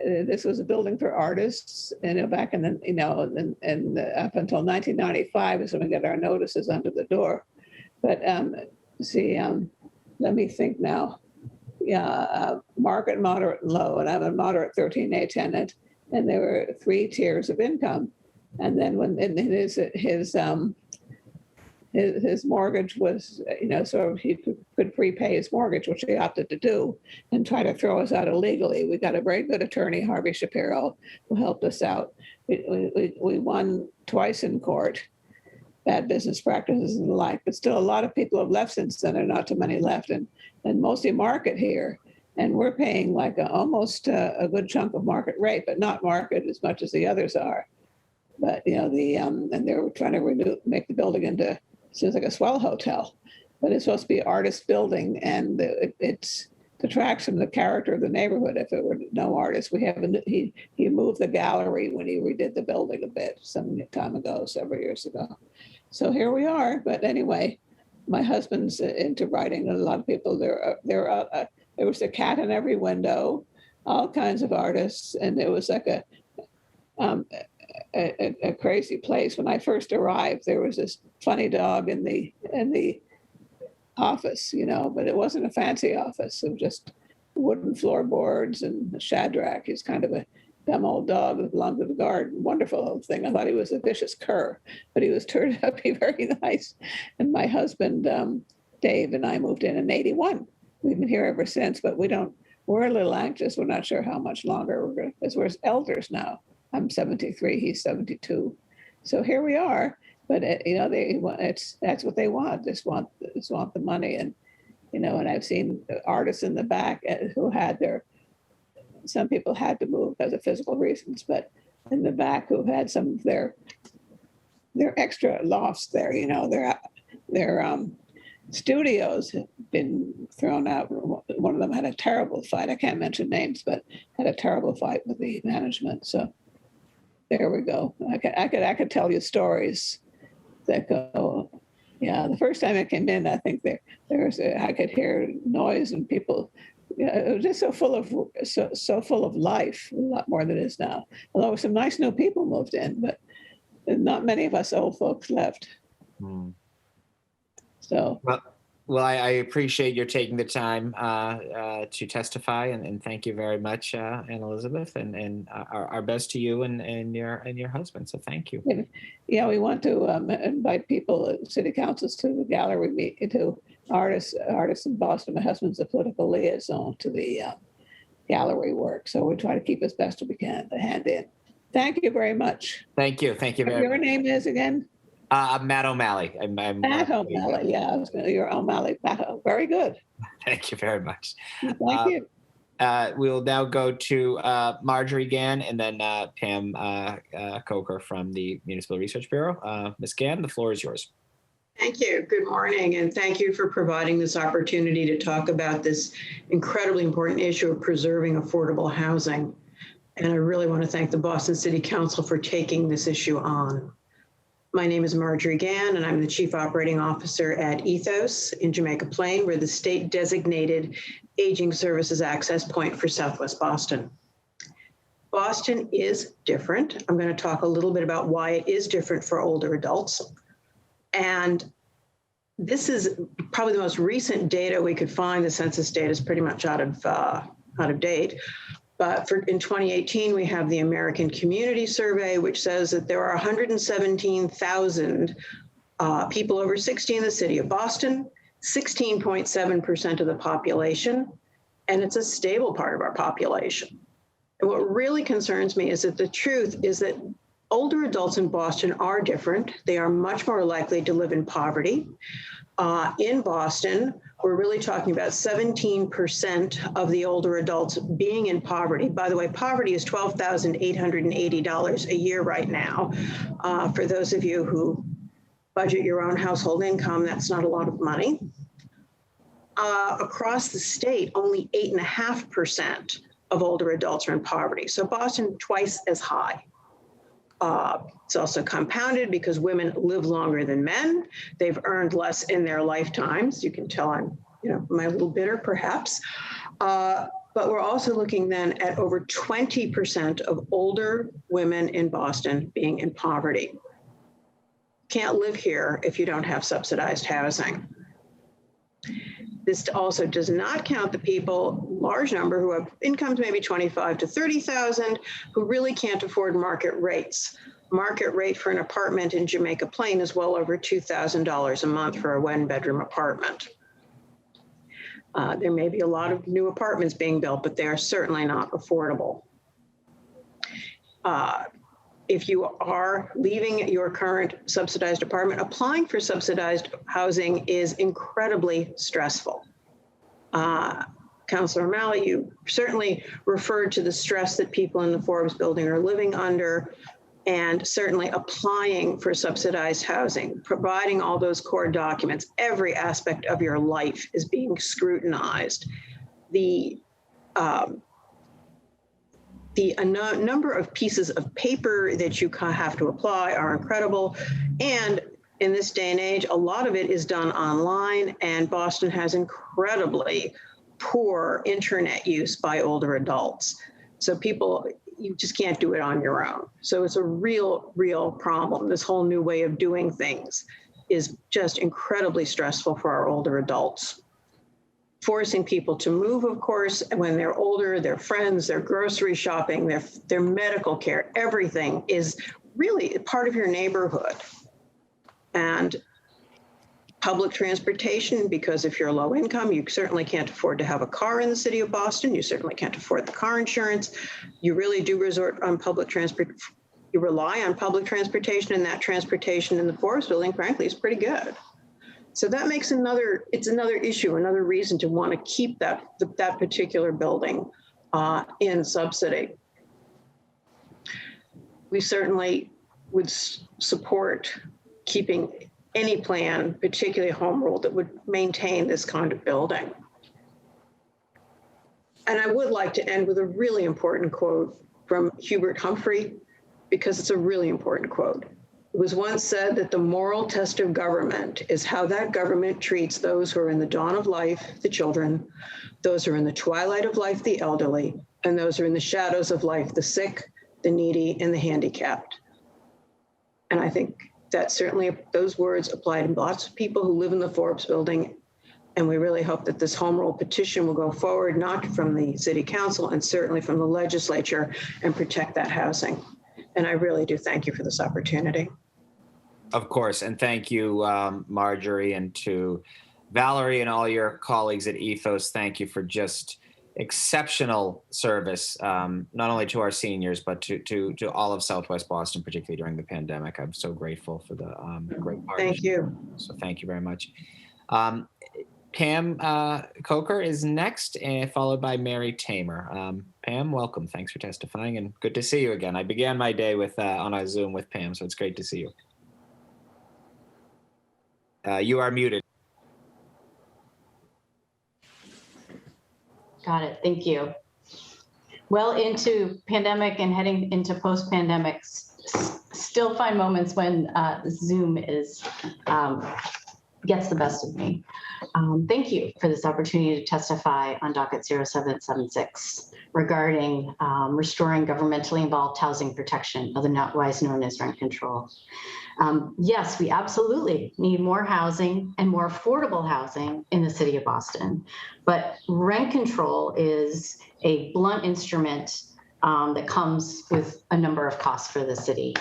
this was a building for artists, back in the, and up until 1995 is when we got our notices under the door. But let me think now. Yeah, market, moderate, and low, and I'm a moderate 13A tenant, and there were 3 tiers of income, and then when his mortgage was, sort of he could prepay his mortgage, which he opted to do, and try to throw us out illegally. We got a very good attorney, Harvey Shapiro, who helped us out. We won twice in court, bad business practices and the like, but still a lot of people have left since then. There are not too many left, and mostly market here. And we're paying like almost a good chunk of market rate, but not market as much as the others are. But, and they were trying to make the building into, seems like a swell hotel, but it's supposed to be an artist building, and it detracts from the character of the neighborhood if it were no artist. He moved the gallery when he redid the building a bit some time ago, several years ago. So here we are. But anyway, my husband's into writing, and a lot of people there was a cat in every window, all kinds of artists, and it was like a crazy place. When I first arrived, there was this funny dog in the office, but it wasn't a fancy office. It was just wooden floorboards and Shadrach. He's kind of a dumb old dog that belonged to the garden. Wonderful old thing. I thought he was a vicious cur, but he was turned out to be very nice. And my husband, Dave, and I moved in 81. We've been here ever since, but we're a little anxious. We're not sure how much longer because we're elders now. I'm 73, he's 72. So here we are, but that's what they want. Just want the money. And, and I've seen artists in the back who some people had to move because of physical reasons, but in the back who had some of their extra lofts there, their studios have been thrown out. One of them had a terrible fight. I can't mention names, but had a terrible fight with the management. So there we go. I could tell you stories that go. Yeah, the first time I came in, I think I could hear noise and people. It was just so full of life, a lot more than it is now. Although some nice new people moved in, but not many of us old folks left. So. Well, I appreciate your taking the time to testify, and thank you very much, Anne Elizabeth, and our best to you and your husband. So thank you. Yeah, we want to invite people, city councils, to the gallery to artists in Boston. My husband's a political liaison to the gallery work, so we try to keep as best as we can to hand in. Thank you very much. Thank you very much. Your name is again? Matt O'Malley. Matt O'Malley, yeah. You're O'Malley. Matt, very good. Thank you very much. Thank you. We'll now go to Marjorie Gann and then Pam Coker from the Municipal Research Bureau. Ms. Gann, the floor is yours. Thank you. Good morning, and thank you for providing this opportunity to talk about this incredibly important issue of preserving affordable housing. And I really want to thank the Boston City Council for taking this issue on. My name is Marjorie Gann, and I'm the Chief Operating Officer at Ethos in Jamaica Plain. We're the state-designated aging services access point for Southwest Boston. Boston is different. I'm going to talk a little bit about why it is different for older adults. And this is probably the most recent data we could find. The census data is pretty much out of date. But in 2018, we have the American Community Survey, which says that there are 117,000 people over 60 in the city of Boston, 16.7% of the population, and it's a stable part of our population. And what really concerns me is that the truth is that older adults in Boston are different. They are much more likely to live in poverty. In Boston, we're really talking about 17% of the older adults being in poverty. By the way, poverty is $12,880 a year right now. For those of you who budget your own household income, that's not a lot of money. Across the state, only 8.5% of older adults are in poverty. So Boston, twice as high. It's also compounded because women live longer than men. They've earned less in their lifetimes. You can tell I'm, my little bitter perhaps. But we're also looking then at over 20% of older women in Boston being in poverty. Can't live here if you don't have subsidized housing. This also does not count the people, large number, who have incomes maybe 25 to 30,000, who really can't afford market rates. Market rate for an apartment in Jamaica Plain is well over $2,000 a month for a one-bedroom apartment. There may be a lot of new apartments being built, but they are certainly not affordable. If you are leaving your current subsidized apartment, applying for subsidized housing is incredibly stressful. Councilor O'Malley, you certainly referred to the stress that people in the Forbes building are living under, and certainly applying for subsidized housing, providing all those core documents. Every aspect of your life is being scrutinized. The number of pieces of paper that you have to apply are incredible. And in this day and age, a lot of it is done online, and Boston has incredibly poor internet use by older adults. So you just can't do it on your own. So it's a real problem. This whole new way of doing things is just incredibly stressful for our older adults. Forcing people to move, of course, when they're older, their friends, their grocery shopping, their medical care, everything is really part of your neighborhood. And public transportation, because if you're low income, you certainly can't afford to have a car in the city of Boston. You certainly can't afford the car insurance. You really do resort on public transport. You rely on public transportation, and that transportation in the Forbes building, frankly, is pretty good. So that makes another issue, another reason to want to keep that particular building in subsidy. We certainly would support keeping any plan, particularly home rule, that would maintain this kind of building. And I would like to end with a really important quote from Hubert Humphrey, because it's a really important quote. It was once said that the moral test of government is how that government treats those who are in the dawn of life, the children, those who are in the twilight of life, the elderly, and those who are in the shadows of life, the sick, the needy, and the handicapped. And I think that certainly those words apply to lots of people who live in the Forbes building. And we really hope that this home rule petition will go forward, not from the city council and certainly from the legislature, and protect that housing. And I really do thank you for this opportunity. Of course, and thank you, Marjorie, and to Valerie and all your colleagues at Ethos. Thank you for just exceptional service, not only to our seniors, but to all of Southwest Boston, particularly during the pandemic. I'm so grateful for the great partnership. Thank you. So thank you very much. Pam Coker is next, followed by Mary Tamer. Pam, welcome. Thanks for testifying, and good to see you again. I began my day with on a Zoom with Pam, so it's great to see you. You are muted. Got it. Thank you. Well into pandemic and heading into post-pandemic, still find moments when Zoom is gets the best of me. Thank you for this opportunity to testify on Docket 0776 regarding restoring governmentally involved housing protection, otherwise known as rent control. Yes, we absolutely need more housing and more affordable housing in the city of Boston, but rent control is a blunt instrument that comes with a number of costs for the city.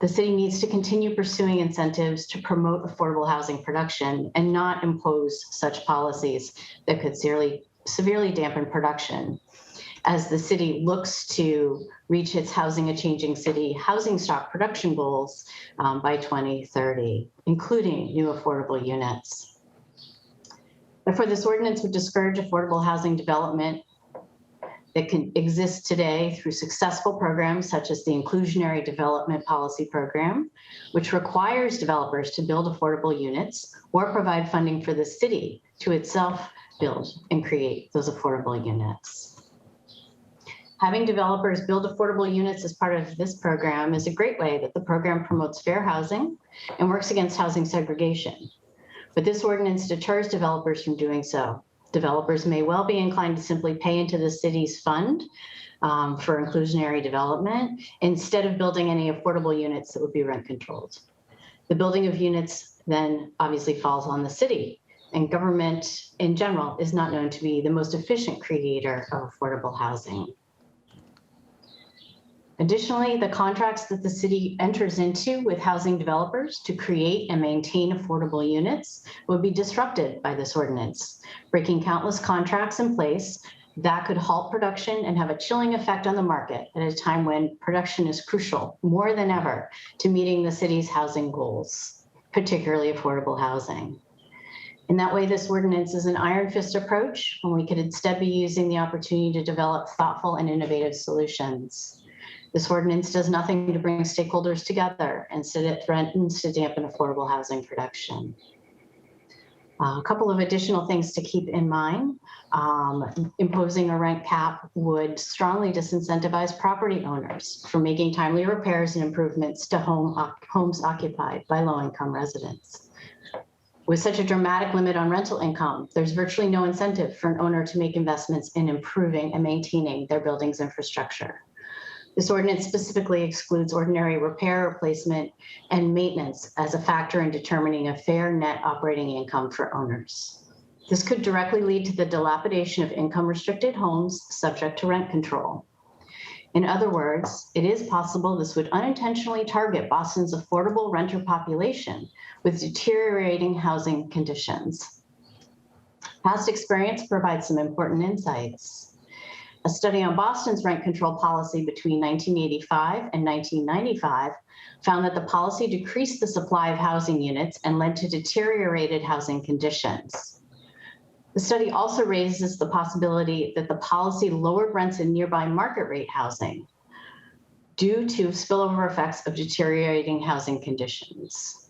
The city needs to continue pursuing incentives to promote affordable housing production and not impose such policies that could severely dampen production as the city looks to reach its Housing a Changing City housing stock production goals by 2030, including new affordable units. Therefore, this ordinance would discourage affordable housing development that can exist today through successful programs such as the Inclusionary Development Policy Program, which requires developers to build affordable units or provide funding for the city to itself build and create those affordable units. Having developers build affordable units as part of this program is a great way that the program promotes fair housing and works against housing segregation. But this ordinance deters developers from doing so. Developers may well be inclined to simply pay into the city's fund for inclusionary development instead of building any affordable units that would be rent controlled. The building of units then obviously falls on the city, and government in general is not known to be the most efficient creator of affordable housing. Additionally, the contracts that the city enters into with housing developers to create and maintain affordable units would be disrupted by this ordinance, breaking countless contracts in place that could halt production and have a chilling effect on the market at a time when production is crucial more than ever to meeting the city's housing goals, particularly affordable housing. In that way, this ordinance is an iron fist approach when we could instead be using the opportunity to develop thoughtful and innovative solutions. This ordinance does nothing to bring stakeholders together. Instead, it threatens to dampen affordable housing production. A couple of additional things to keep in mind. Imposing a rent cap would strongly disincentivize property owners from making timely repairs and improvements to homes occupied by low-income residents. With such a dramatic limit on rental income, there's virtually no incentive for an owner to make investments in improving and maintaining their building's infrastructure. This ordinance specifically excludes ordinary repair, replacement, and maintenance as a factor in determining a fair net operating income for owners. This could directly lead to the dilapidation of income-restricted homes subject to rent control. In other words, it is possible this would unintentionally target Boston's affordable renter population with deteriorating housing conditions. Past experience provides some important insights. A study on Boston's rent control policy between 1985 and 1995 found that the policy decreased the supply of housing units and led to deteriorated housing conditions. The study also raises the possibility that the policy lowered rents in nearby market rate housing due to spillover effects of deteriorating housing conditions.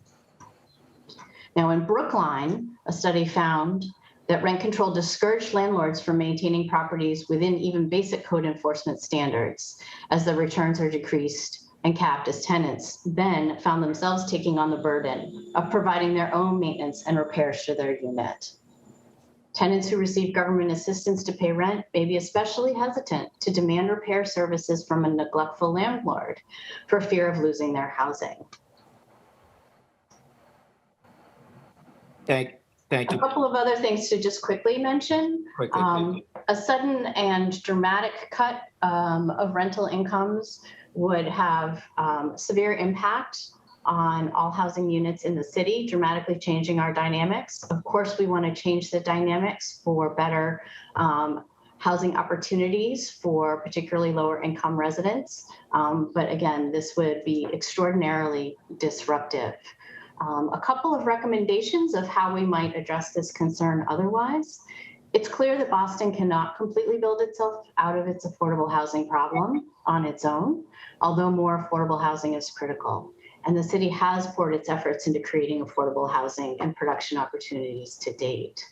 Now in Brookline, a study found that rent control discouraged landlords from maintaining properties within even basic code enforcement standards, as the returns are decreased and capped as tenants then found themselves taking on the burden of providing their own maintenance and repairs to their unit. Tenants who receive government assistance to pay rent may be especially hesitant to demand repair services from a neglectful landlord for fear of losing their housing. Thank you. A couple of other things to just quickly mention. A sudden and dramatic cut of rental incomes would have severe impact on all housing units in the city, dramatically changing our dynamics. Of course, we want to change the dynamics for better housing opportunities for particularly lower income residents. But again, this would be extraordinarily disruptive. A couple of recommendations of how we might address this concern otherwise. It's clear that Boston cannot completely build itself out of its affordable housing problem on its own, although more affordable housing is critical. And the city has poured its efforts into creating affordable housing and production opportunities to date.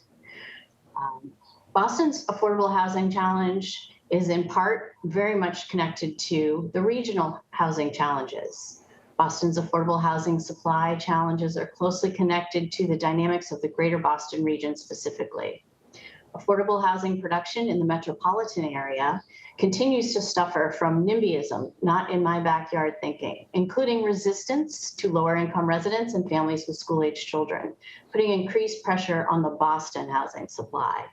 Boston's affordable housing challenge is in part very much connected to the regional housing challenges. Boston's affordable housing supply challenges are closely connected to the dynamics of the greater Boston region specifically. Affordable housing production in the metropolitan area continues to suffer from NIMBYism, not in my backyard thinking, including resistance to lower income residents and families with school-age children, putting increased pressure on the Boston housing supply.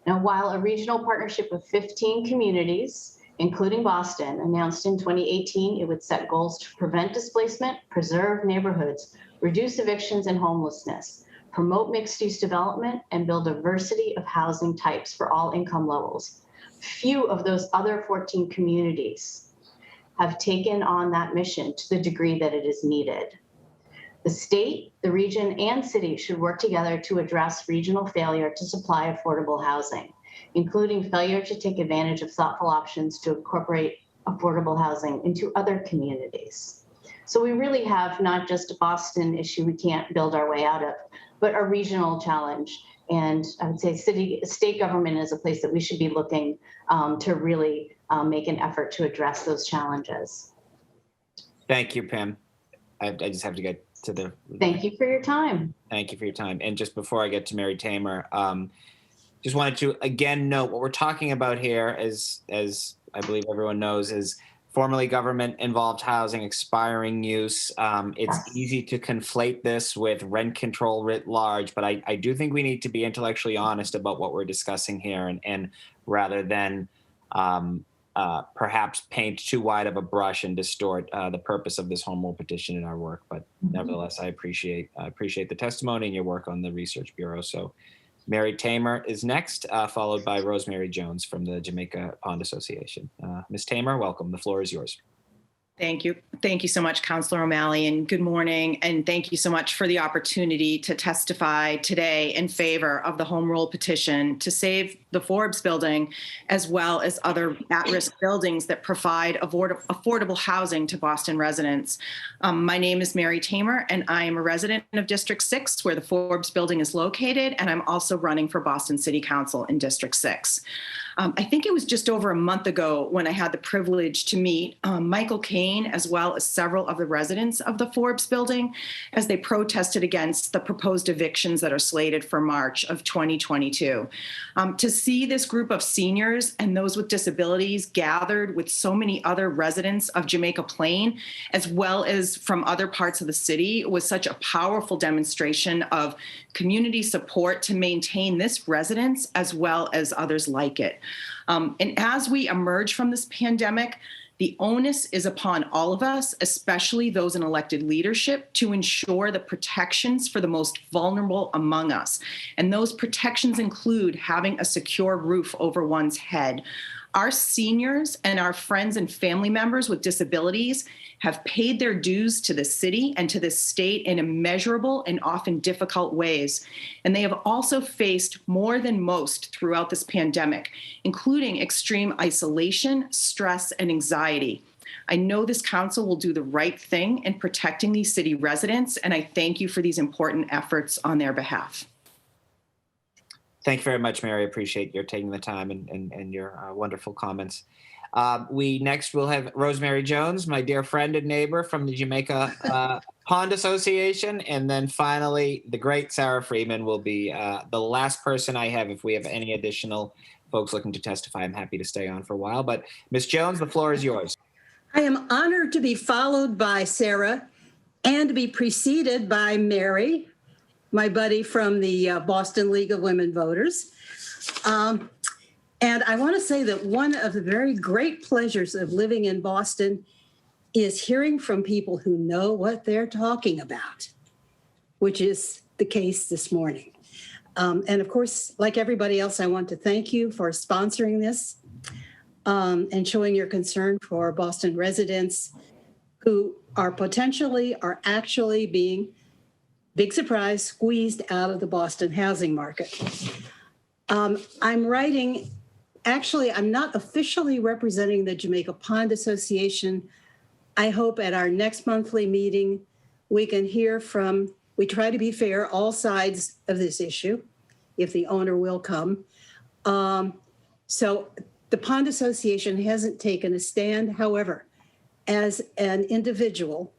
Now, while a regional partnership with 15 communities, including Boston, announced in 2018 it would set goals to prevent displacement, preserve neighborhoods, reduce evictions and homelessness, promote mixed-use development, and build diversity of housing types for all income levels. Few of those other 14 communities have taken on that mission to the degree that it is needed. The state, the region, and city should work together to address regional failure to supply affordable housing, including failure to take advantage of thoughtful options to incorporate affordable housing into other communities. So we really have not just a Boston issue we can't build our way out of, but a regional challenge. And I would say state government is a place that we should be looking to really make an effort to address those challenges. Thank you, Pam. I just have to get to the. Thank you for your time. Thank you for your time. And just before I get to Mary Tamer, just wanted to again note what we're talking about here, as I believe everyone knows, is formerly government-involved housing, expiring use. It's easy to conflate this with rent control writ large, but I do think we need to be intellectually honest about what we're discussing here, and rather than perhaps paint too wide of a brush and distort the purpose of this home rule petition in our work. But nevertheless, I appreciate the testimony and your work on the Research Bureau. So Mary Tamer is next, followed by Rosemary Jones from the Jamaica Pond Association. Ms. Tamer, welcome. The floor is yours. Thank you. Thank you so much, Councilor O'Malley, and good morning. And thank you so much for the opportunity to testify today in favor of the home rule petition to save the Forbes building, as well as other at-risk buildings that provide affordable housing to Boston residents. My name is Mary Tamer, and I am a resident of District 6, where the Forbes building is located, and I'm also running for Boston City Council in District 6. I think it was just over a month ago when I had the privilege to meet Michael Kane, as well as several of the residents of the Forbes building, as they protested against the proposed evictions that are slated for March of 2022. To see this group of seniors and those with disabilities gathered with so many other residents of Jamaica Plain, as well as from other parts of the city, was such a powerful demonstration of community support to maintain this residence as well as others like it. And as we emerge from this pandemic, the onus is upon all of us, especially those in elected leadership, to ensure the protections for the most vulnerable among us. And those protections include having a secure roof over one's head. Our seniors and our friends and family members with disabilities have paid their dues to the city and to the state in immeasurable and often difficult ways. And they have also faced more than most throughout this pandemic, including extreme isolation, stress, and anxiety. I know this council will do the right thing in protecting these city residents, and I thank you for these important efforts on their behalf. Thank you very much, Mary. I appreciate your taking the time and your wonderful comments. We next will have Rosemary Jones, my dear friend and neighbor from the Jamaica Pond Association. And then finally, the great Sarah Freeman will be the last person I have. If we have any additional folks looking to testify, I'm happy to stay on for a while. But Ms. Jones, the floor is yours. I am honored to be followed by Sarah and to be preceded by Mary, my buddy from the Boston League of Women Voters. And I want to say that one of the very great pleasures of living in Boston is hearing from people who know what they're talking about, which is the case this morning. And of course, like everybody else, I want to thank you for sponsoring this and showing your concern for Boston residents who are actually being, big surprise, squeezed out of the Boston housing market. I'm not officially representing the Jamaica Pond Association. I hope at our next monthly meeting, we can hear from, we try to be fair, all sides of this issue, if the owner will come. So the Pond Association hasn't taken a stand. However, as an individual,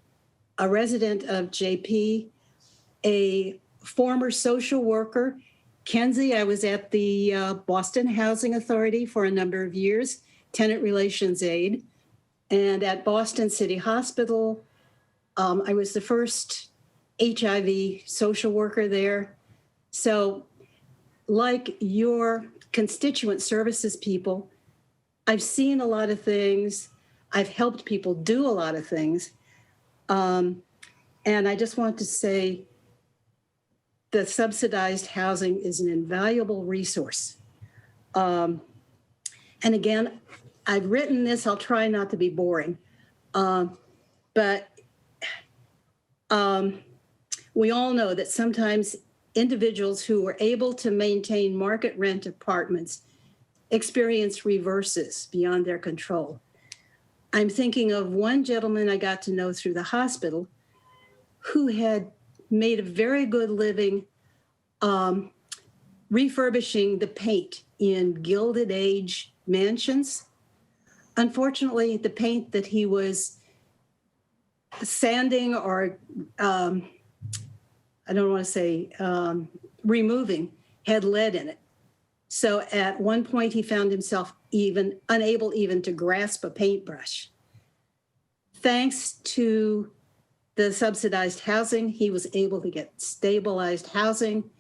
a resident of JP, a former social worker. Kenzie, I was at the Boston Housing Authority for a number of years, tenant relations aide, and at Boston City Hospital, I was the first HIV social worker there. So like your constituent services people, I've seen a lot of things. I've helped people do a lot of things. And I just want to say that subsidized housing is an invaluable resource. And again, I've written this, I'll try not to be boring, but we all know that sometimes individuals who are able to maintain market rent apartments experience reverses beyond their control. I'm thinking of one gentleman I got to know through the hospital who had made a very good living refurbishing the paint in Gilded Age mansions. Unfortunately, the paint that he was sanding or I don't want to say removing had lead in it. So at one point he found himself even unable even to grasp a paintbrush. Thanks to the subsidized housing, he was able to get stabilized housing,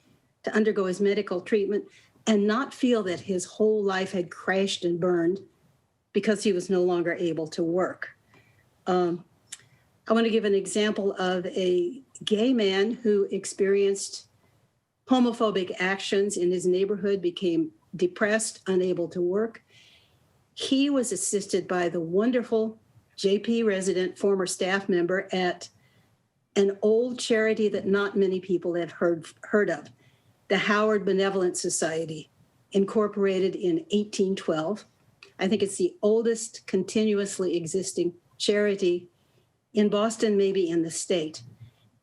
to undergo his medical treatment, and not feel that his whole life had crashed and burned because he was no longer able to work. I want to give an example of a gay man who experienced homophobic actions in his neighborhood, became depressed, unable to work. He was assisted by the wonderful JP resident, former staff member at an old charity that not many people have heard of, the Howard Benevolent Society, incorporated in 1812. I think it's the oldest continuously existing charity in Boston, maybe in the state.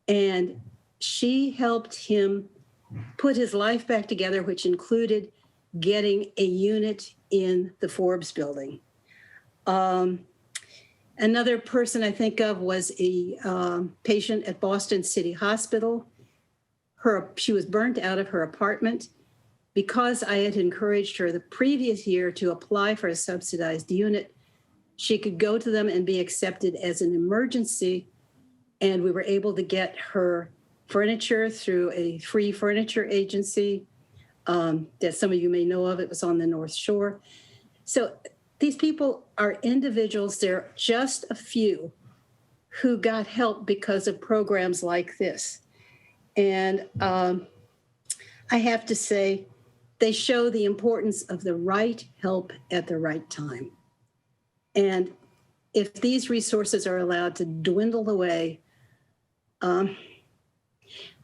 And she helped him put his life back together, which included getting a unit in the Forbes building. Another person I think of was a patient at Boston City Hospital. She was burnt out of her apartment. Because I had encouraged her the previous year to apply for a subsidized unit, she could go to them and be accepted as an emergency. And we were able to get her furniture through a free furniture agency that some of you may know of. It was on the North Shore. So these people are individuals. There are just a few who got help because of programs like this. And I have to say, they show the importance of the right help at the right time. And if these resources are allowed to dwindle away, I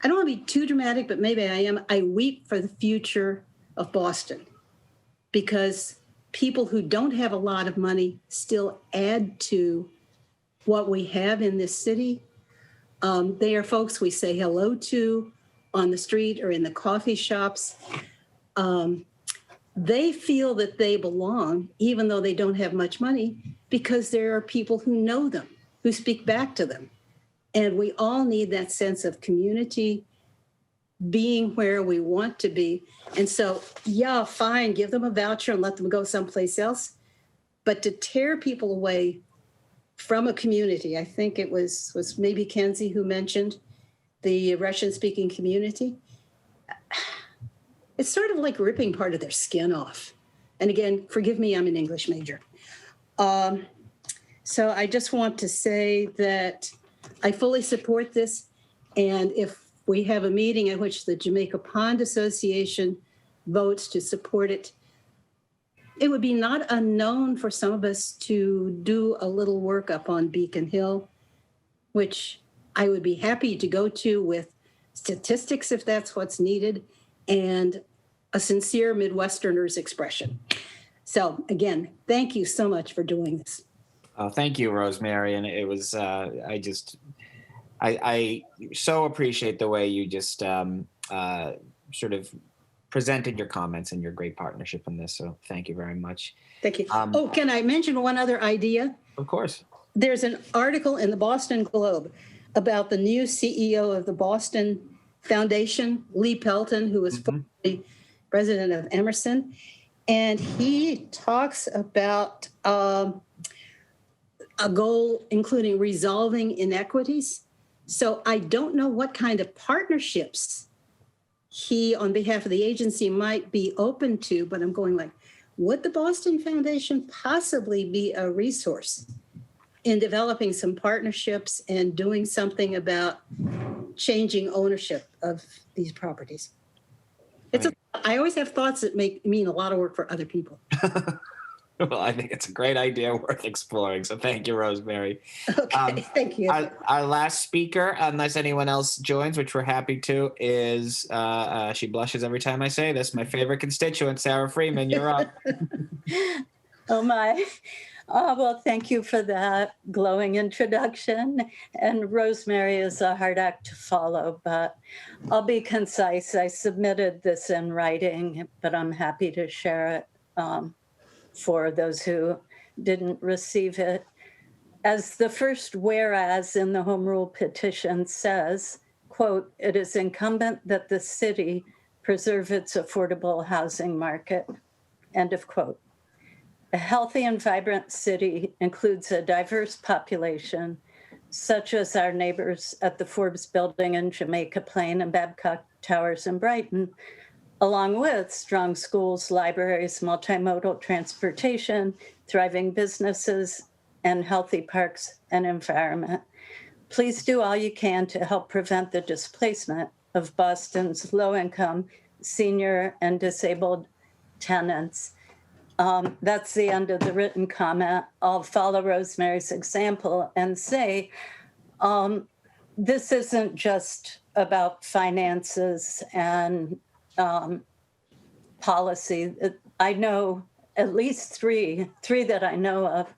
don't want to be too dramatic, but maybe I am. I weep for the future of Boston because people who don't have a lot of money still add to what we have in this city. They are folks we say hello to on the street or in the coffee shops. They feel that they belong, even though they don't have much money, because there are people who know them, who speak back to them. And we all need that sense of community, being where we want to be. And so, yeah, fine, give them a voucher and let them go someplace else. But to tear people away from a community, I think it was maybe Kenzie who mentioned the Russian-speaking community. It's sort of like ripping part of their skin off. And again, forgive me, I'm an English major. So I just want to say that I fully support this. And if we have a meeting at which the Jamaica Pond Association votes to support it, it would be not unknown for some of us to do a little work up on Beacon Hill, which I would be happy to go to with statistics if that's what's needed, and a sincere Midwesterner's expression. So again, thank you so much for doing this. Thank you, Rosemary. And it was, I so appreciate the way you just sort of presented your comments and your great partnership in this. So thank you very much. Thank you. Can I mention one other idea? Of course. there's an article in the Boston Globe about the new CEO of the Boston Foundation, Lee Pelton, who was formerly president of Emerson. And he talks about a goal including resolving inequities. So I don't know what kind of partnerships he, on behalf of the agency, might be open to, but I'm going like, would the Boston Foundation possibly be a resource in developing some partnerships and doing something about changing ownership of these properties? I always have thoughts that mean a lot of work for other people. Well, I think it's a great idea worth exploring. So thank you, Rosemary. Okay, thank you. Our last speaker, unless anyone else joins, which we're happy to, is, she blushes every time I say this, my favorite constituent, Sarah Freeman. You're up. Oh, my. Well, thank you for that glowing introduction. And Rosemary is a hard act to follow, but I'll be concise. I submitted this in writing, but I'm happy to share it for those who didn't receive it. As the first whereas in the Home Rule petition says, quote, "It is incumbent that the city preserve its affordable housing market," end of quote. A healthy and vibrant city includes a diverse population, such as our neighbors at the Forbes Building in Jamaica Plain and Babcock Towers in Brighton, along with strong schools, libraries, multimodal transportation, thriving businesses, and healthy parks and environment. Please do all you can to help prevent the displacement of Boston's low-income, senior, and disabled tenants. That's the end of the written comment. I'll follow Rosemary's example and say, this isn't just about finances and policy. I know at least three that I know of,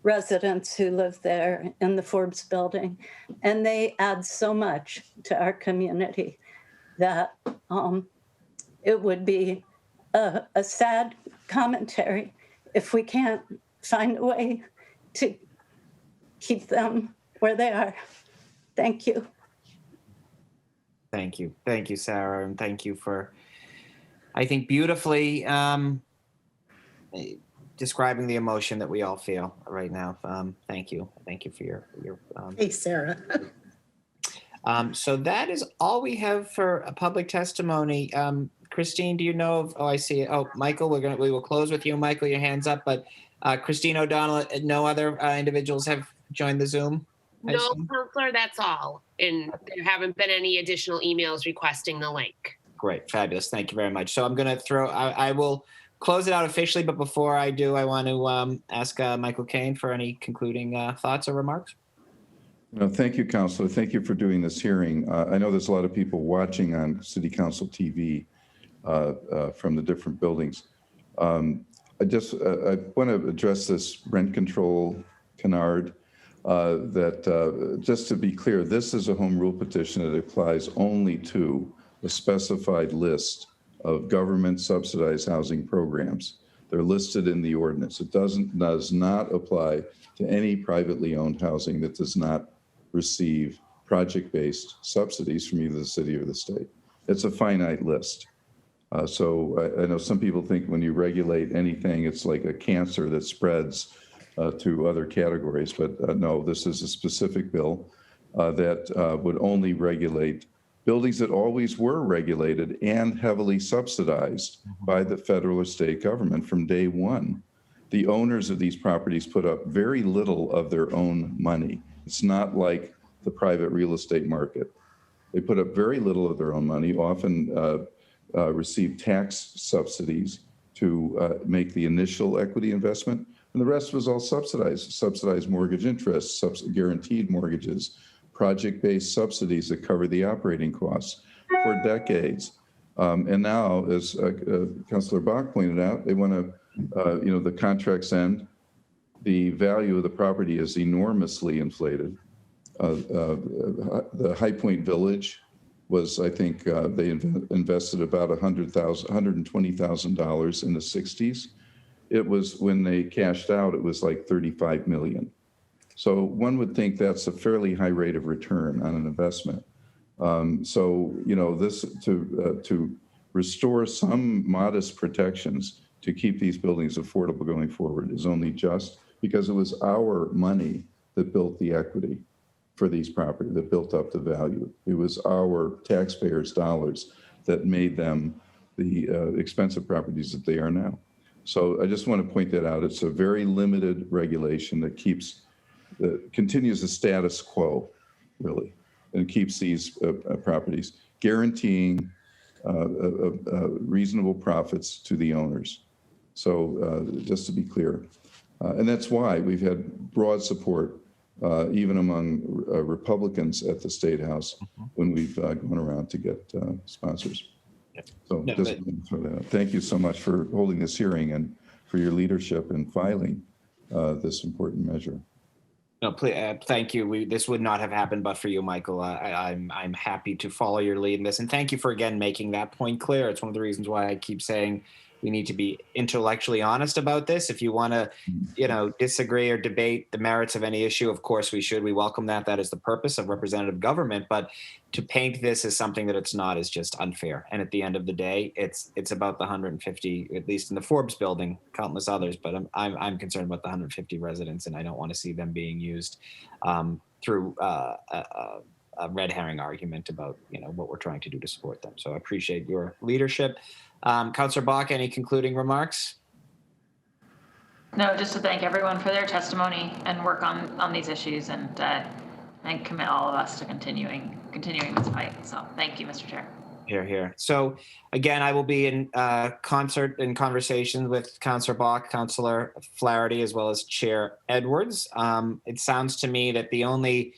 residents who live there in the Forbes Building, and they add so much to our community that it would be a sad commentary if we can't find a way to keep them where they are. Thank you. Thank you. Thank you, Sarah. And thank you for, I think, beautifully describing the emotion that we all feel right now. Thank you. Thank you for your Hey, Sarah. So that is all we have for a public testimony. Christine, do you know of, I see it. Oh, Michael, we will close with you. Michael, your hand's up, but Christine O'Donnell, no other individuals have joined the Zoom? No, Counselor, that's all. And there haven't been any additional emails requesting the link. Great, fabulous. Thank you very much. So I'm going to I will close it out officially, but before I do, I want to ask Michael Kane for any concluding thoughts or remarks. No, thank you, Counselor. Thank you for doing this hearing. I know there's a lot of people watching on City Council TV from the different buildings. I want to address this rent control canard. Just to be clear, this is a home rule petition that applies only to a specified list of government subsidized housing programs. They're listed in the ordinance. It does not apply to any privately owned housing that does not receive project-based subsidies from either the city or the state. It's a finite list. So I know some people think when you regulate anything, it's like a cancer that spreads to other categories, but no, this is a specific bill that would only regulate buildings that always were regulated and heavily subsidized by the federal or state government from day one. The owners of these properties put up very little of their own money. It's not like the private real estate market. They put up very little of their own money, often receive tax subsidies to make the initial equity investment. And the rest was all subsidized mortgage interest, guaranteed mortgages, project-based subsidies that cover the operating costs for decades. And now, as Councilor Bach pointed out, they want to, the contracts end. The value of the property is enormously inflated. The High Point Village was, I think, they invested about $120,000 in the 60s. It was, when they cashed out, it was like 35 million. So one would think that's a fairly high rate of return on an investment. So, you know, this to restore some modest protections to keep these buildings affordable going forward is only just, because it was our money that built the equity for these properties, that built up the value. It was our taxpayers' dollars that made them the expensive properties that they are now. So I just want to point that out. It's a very limited regulation that continues the status quo, really, and keeps these properties, guaranteeing reasonable profits to the owners. So just to be clear, and that's why we've had broad support, even among Republicans at the State House, when we've gone around to get sponsors. So just throw that out. Thank you so much for holding this hearing and for your leadership in filing this important measure. No, please, thank you. This would not have happened but for you, Michael. I'm happy to follow your lead in this, and thank you for again making that point clear. It's one of the reasons why I keep saying we need to be intellectually honest about this. If you want to, you know, disagree or debate the merits of any issue, of course we should. We welcome that. That is the purpose of representative government. But to paint this as something that it's not is just unfair. And at the end of the day, it's about the 150, at least in the Forbes building, countless others. But I'm concerned about the 150 residents, and I don't want to see them being used through a red herring argument about, you know, what we're trying to do to support them. So I appreciate your leadership. Councillor Bach, any concluding remarks? No, just to thank everyone for their testimony and work on these issues, and commit all of us to continuing this fight. So thank you, Mr. Chair. Here, here. So again, I will be in concert and conversation with Councillor Bach, Councillor Flaherty, as well as Chair Edwards. It sounds to me that the only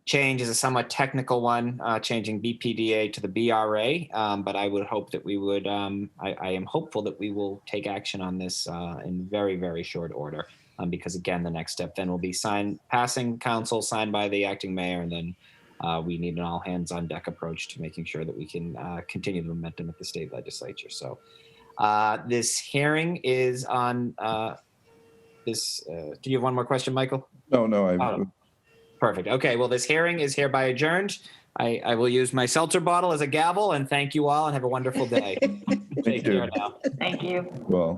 change is a somewhat technical one, changing BPDA to the BRA, but I would hope that we would, I am hopeful that we will take action on this in very, very short order, because again, the next step then will be passing council, signed by the acting mayor, and then we need an all hands on deck approach to making sure that we can continue the momentum at the state legislature. So this hearing is on this. Do you have one more question, Michael? No, Perfect. Okay. Well, this hearing is hereby adjourned. I will use my seltzer bottle as a gavel, and thank you all and have a wonderful day. Take care now. Thank you. Well.